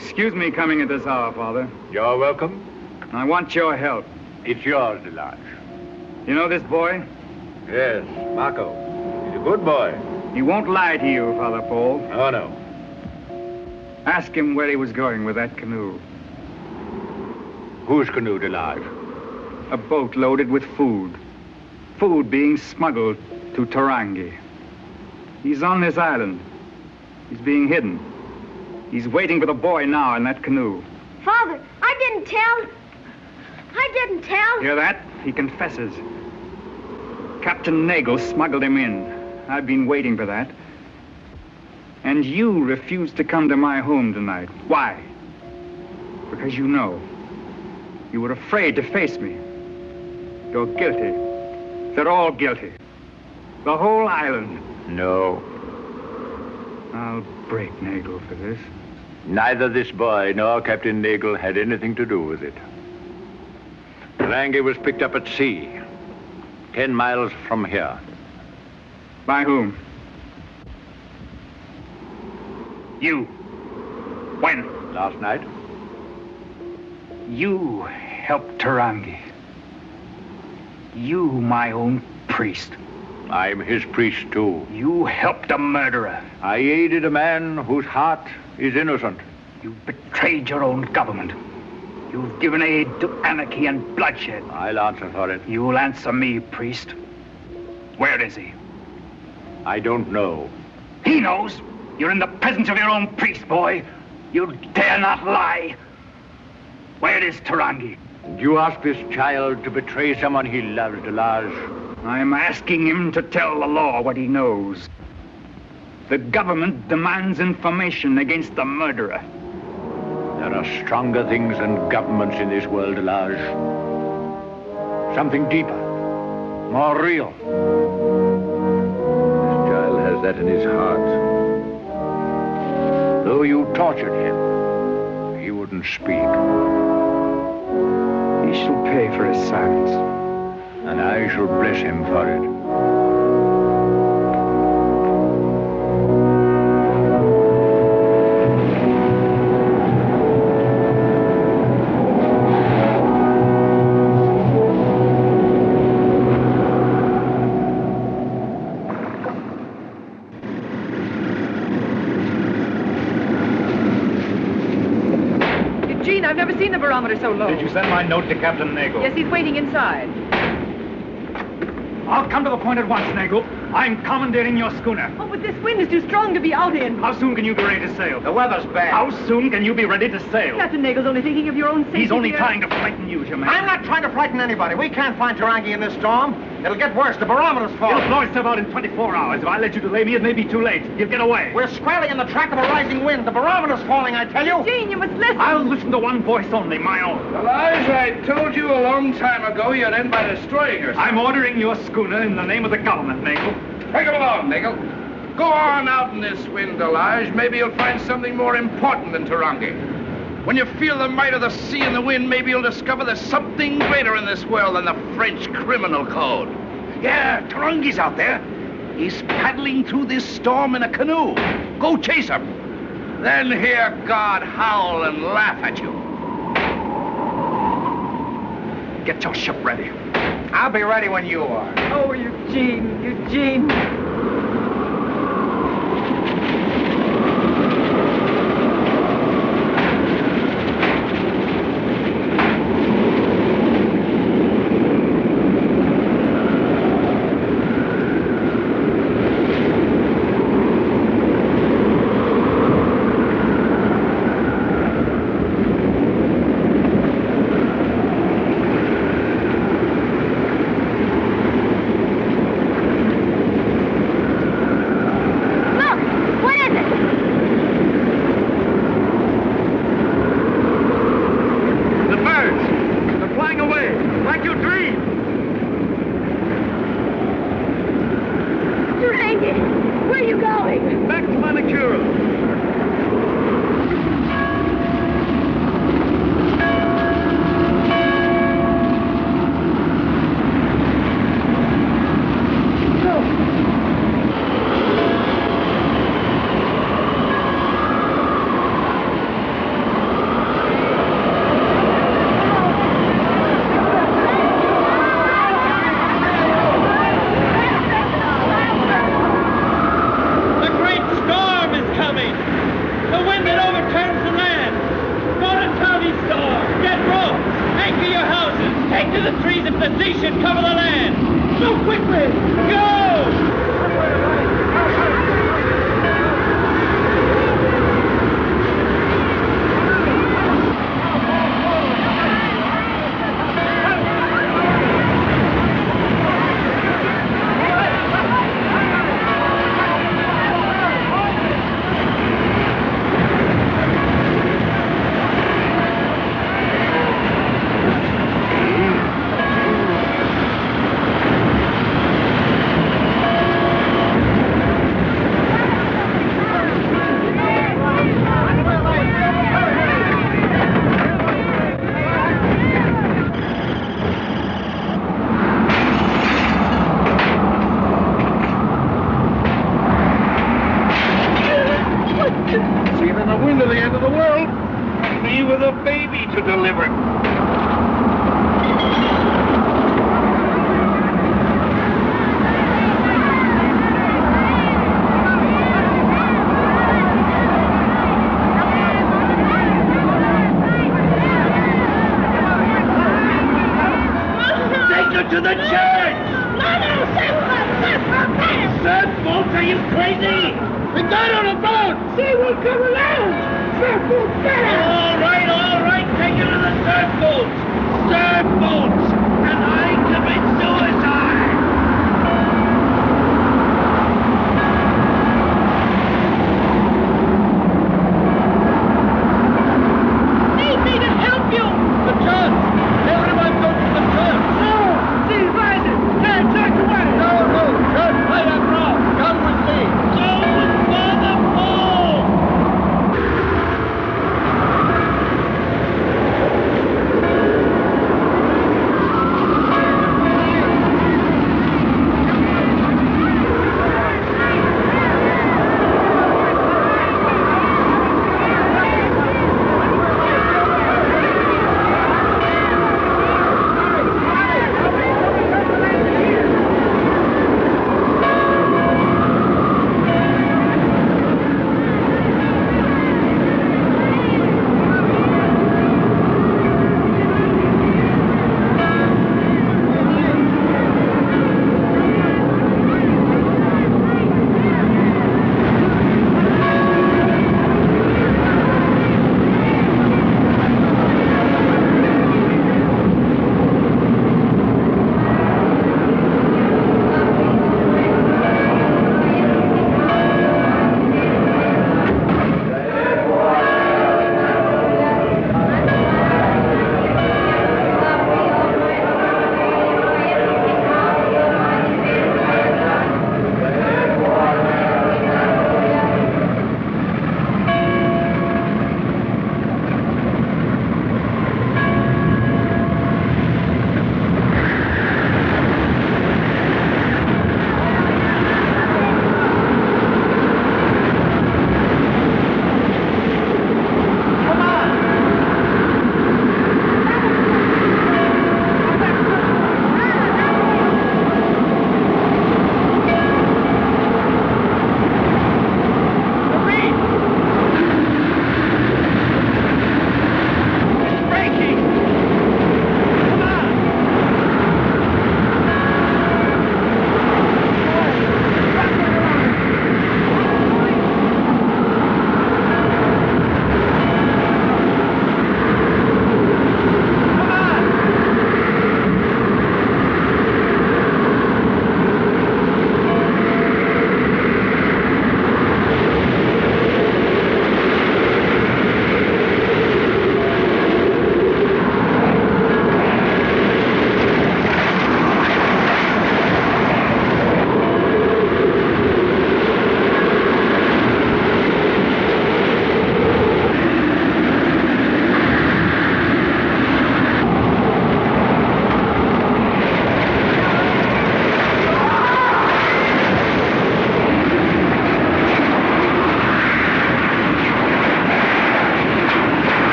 Excuse me coming at this hour, Father. You're welcome. I want your help. It's yours, Delarge. You know this boy? Yes, Marco. He's a good boy. He won't lie to you, Father Paul. Oh, no. Ask him where he was going with that canoe. Whose canoe, Delarge? A boat loaded with food. Food being smuggled to Tarangi. He's on this island. He's being hidden. He's waiting for the boy now in that canoe. Father, I didn't tell. Hear that? He confesses. Captain Nagel smuggled him in. I've been waiting for that. And you refused to come to my home tonight. Why? Because you know. You were afraid to face me. You're guilty. They're all guilty. The whole island. No. I'll break Nagel for this. Neither this boy nor Captain Nagel had anything to do with it. Tarangi was picked up at sea, 10 miles from here. By whom? You. When? Last night. You helped Tarangi. You, my own priest. I'm his priest, too. You helped a murderer. I aided a man whose heart is innocent. You betrayed your own government. You've given aid to anarchy and bloodshed. I'll answer for it. You'll answer me, priest. Where is he? I don't know. He knows. You're in the presence of your own priest, boy. You dare not lie. Where is Tarangi? You ask this child to betray someone he loves, Delarge. I'm asking him to tell the law what he knows. The government demands information against the murderer. There are stronger things than governments in this world, Delarge. Something deeper, more real. This child has that in his heart. Though you tortured him, he wouldn't speak. He shall pay for his silence. And I shall bless him for it. Eugene, I've never seen the barometer so low. Did you send my note to Captain Nagel? Yes, he's waiting inside. I'll come to the point at once, Nagel. I'm commandeering your schooner. Oh, but this wind is too strong to be out in. How soon can you be ready to sail? The weather's bad. How soon can you be ready to sail? Captain Nagel's only thinking of your own safety. He's only dear. trying to frighten you, man. I'm not trying to frighten anybody. We can't find Tarangi in this storm. It'll get worse. The barometer's falling. It'll blow itself out in 24 hours. If I let you delay me, it may be too late. You'll get away. We're squarely in the track of a rising wind. The barometer's falling, I tell you. Eugene, you must listen. I'll listen to one voice only, my own. Elijah, I told you a long time ago you'd end by destroying yourself. I'm ordering your schooner in the name of the government, Nagel. Take him along, Nagel. Go on out in this wind, Elijah. Maybe you'll find something more important than Tarangi. When you feel the might of the sea and the wind, maybe you'll discover there's something greater in this world than the French criminal code. Yeah, Tarangi's out there. He's paddling through this storm in a canoe. Go chase him. Then hear God howl and laugh at you. Get your ship ready. I'll be ready when you are. Oh, Eugene, Eugene. like you dreamed. Durangi, where are you going? Back to Manicura.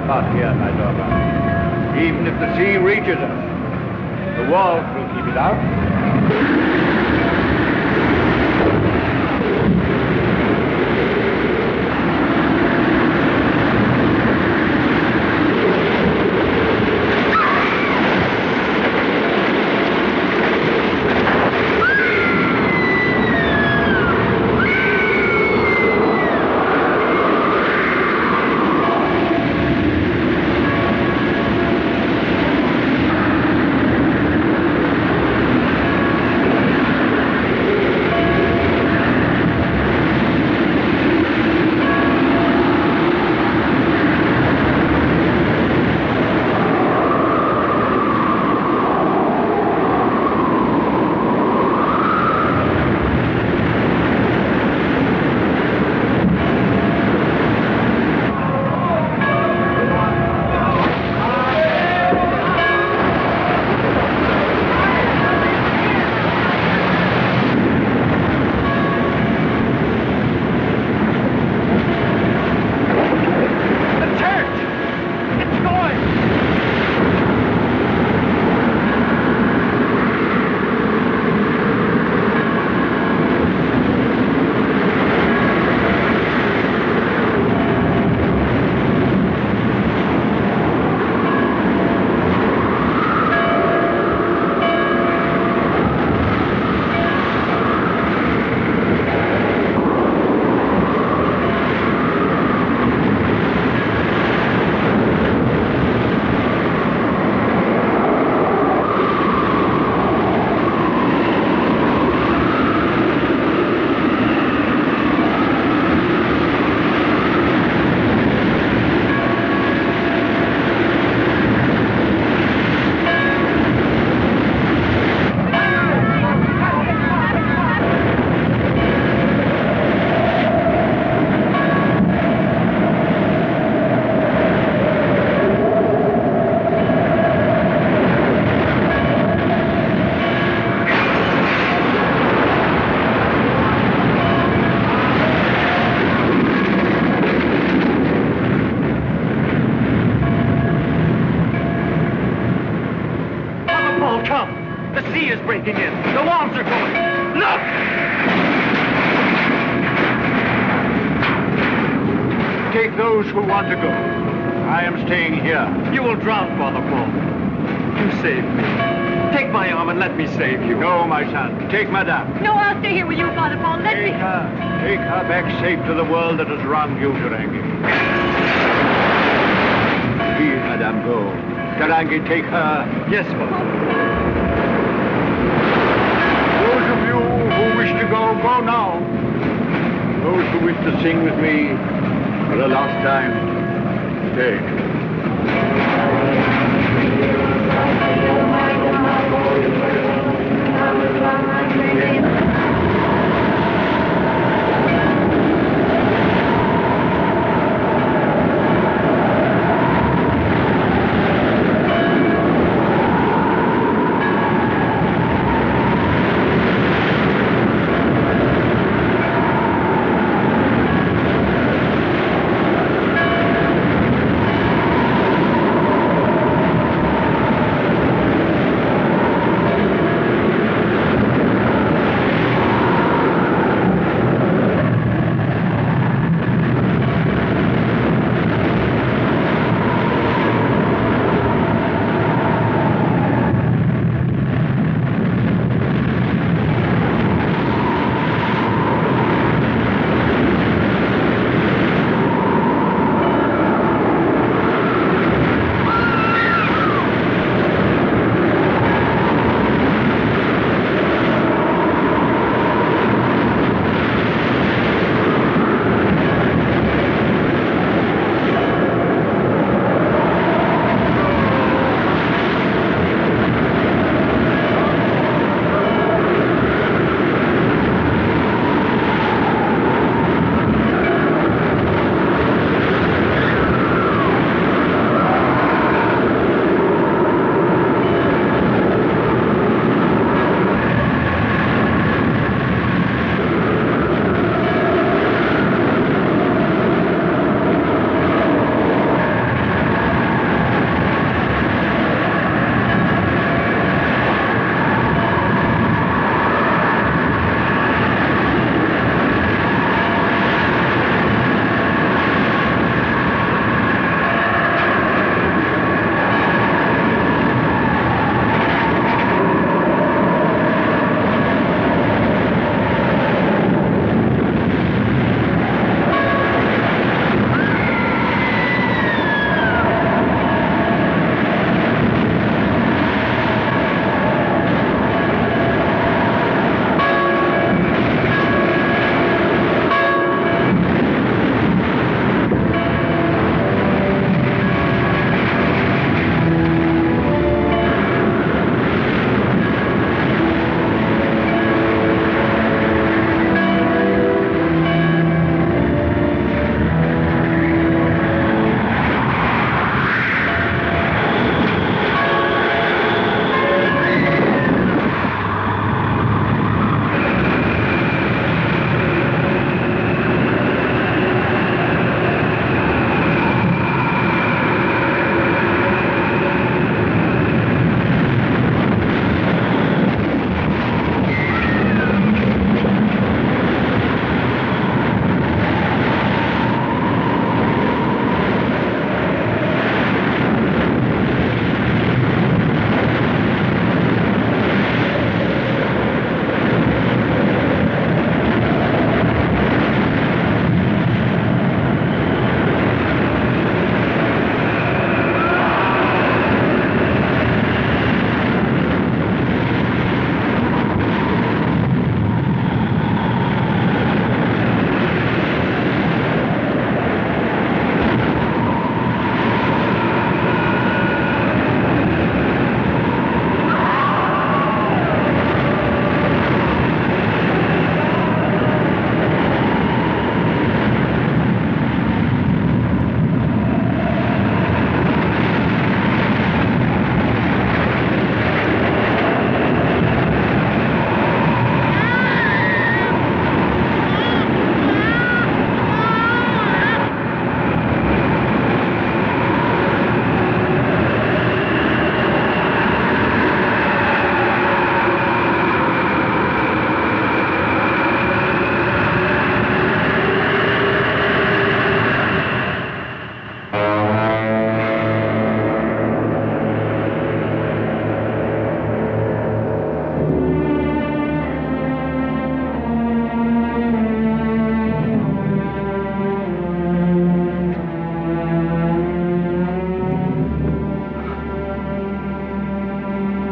spot here, my daughter. Even if the sea reaches us, the walls will keep it out. Those who want to go. I am staying here. You will drown, Father Paul. You save me. Take my arm and let me save you. No, my son. Take Madame. No, I'll stay here with you, Father Paul. Take her back safe to the world that has wronged you, Tarangi. Please, Madame, go. Tarangi, take her. Yes, Father. Those of you who wish to go, go now. Those who wish to sing with me for the last time, stay.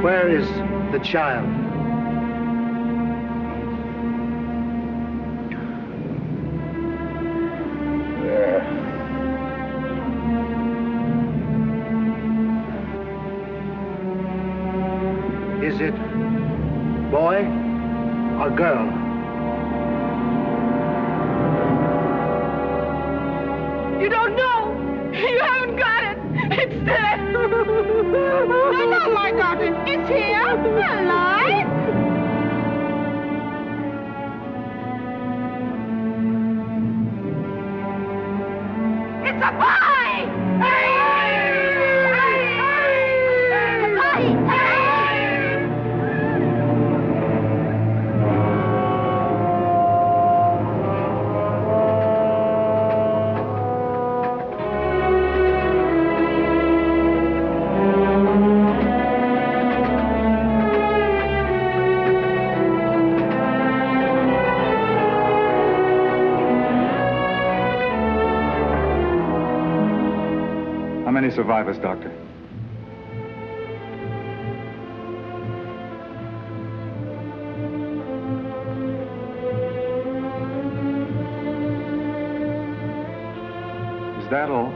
Where is the child? Is it boy or girl? You don't know. You haven't got it. It's there. No, I got it. It's here. Alive. It's a boy. How many survivors, Doctor? Is that all?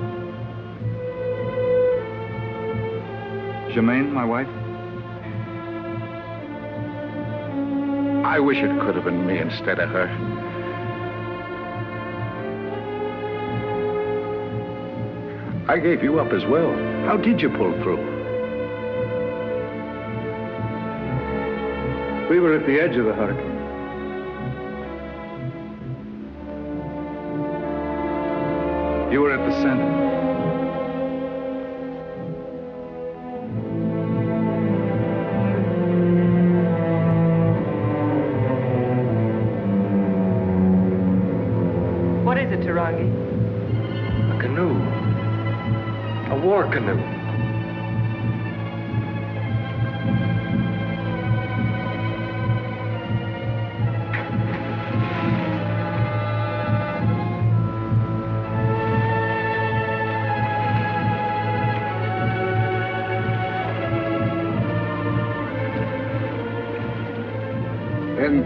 Germaine, my wife? I wish it could have been me instead of her. I gave you up as well. How did you pull through? We were at the edge of the hurricane. You were at the center. What is it, Tarangi? A canoe. A war canoe. Then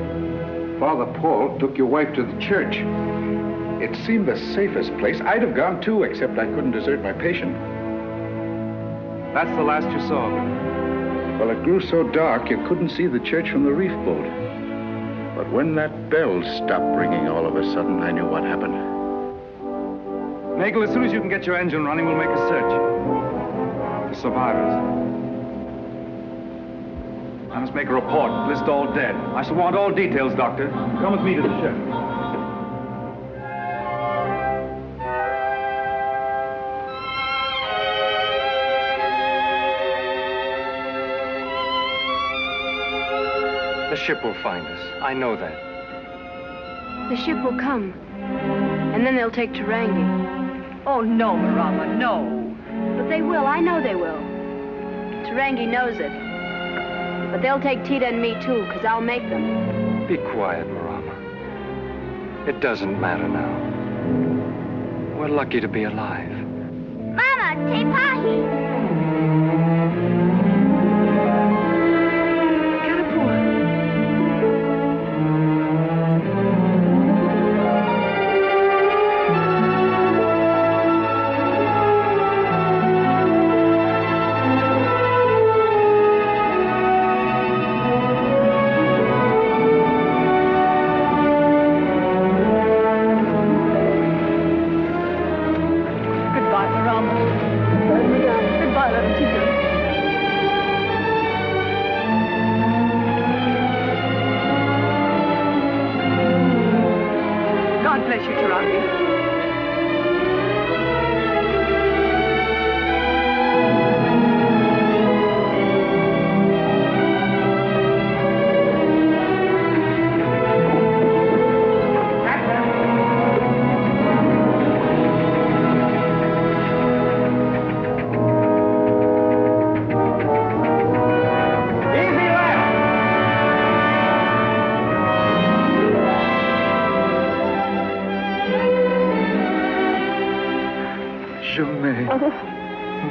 Father Paul took your wife to the church. It seemed the safest place. I'd have gone too, except I couldn't desert my patient. That's the last you saw of him. Well, it grew so dark you couldn't see the church from the reef boat. But when that bell stopped ringing all of a sudden, I knew what happened. Nagel, as soon as you can get your engine running, we'll make a search. For survivors. I must make a report. List all dead. I shall want all details, Doctor. Come with me to the ship. The ship will find us. I know that. The ship will come. And then they'll take Tarangi. Oh, no, Marama, no. But they will. I know they will. Tarangi knows it. But they'll take Tita and me, too, because I'll make them. Be quiet, Marama. It doesn't matter now. We're lucky to be alive. Mama, te pahi.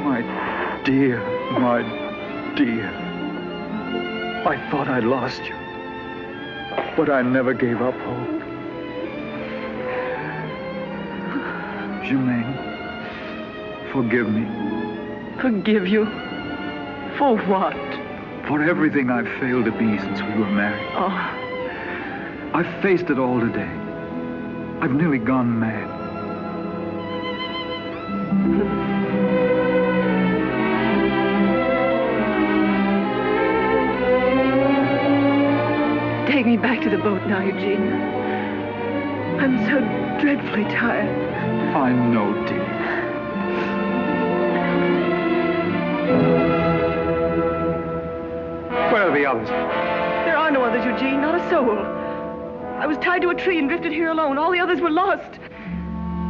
My dear, my dear. I thought I'd lost you. But I never gave up hope. Germaine, forgive me. Forgive you? For what? For everything I've failed to be since we were married. Oh. I've faced it all today. I've nearly gone mad. Take me back to the boat now, Eugene. I'm so dreadfully tired. I know, dear. Where are the others? There are no others, Eugene, not a soul. I was tied to a tree and drifted here alone. All the others were lost.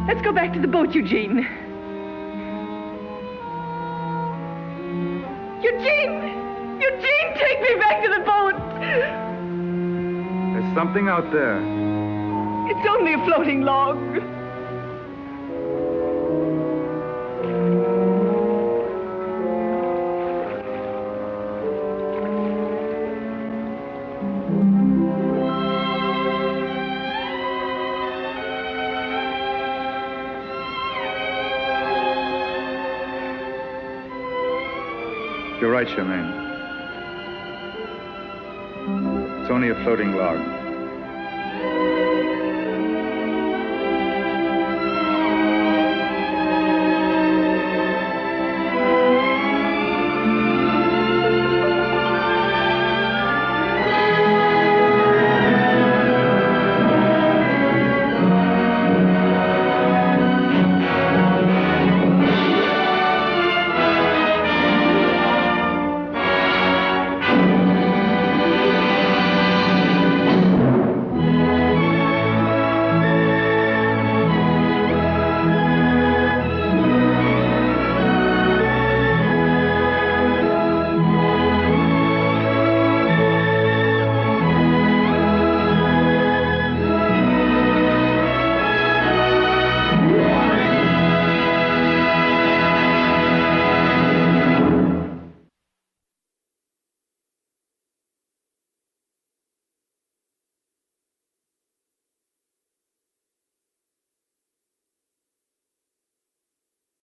Let's go back to the boat, Eugene. Eugene! Eugene, take me back to the boat! There's something out there. It's only a floating log. You're right, Germaine. It's only a floating log.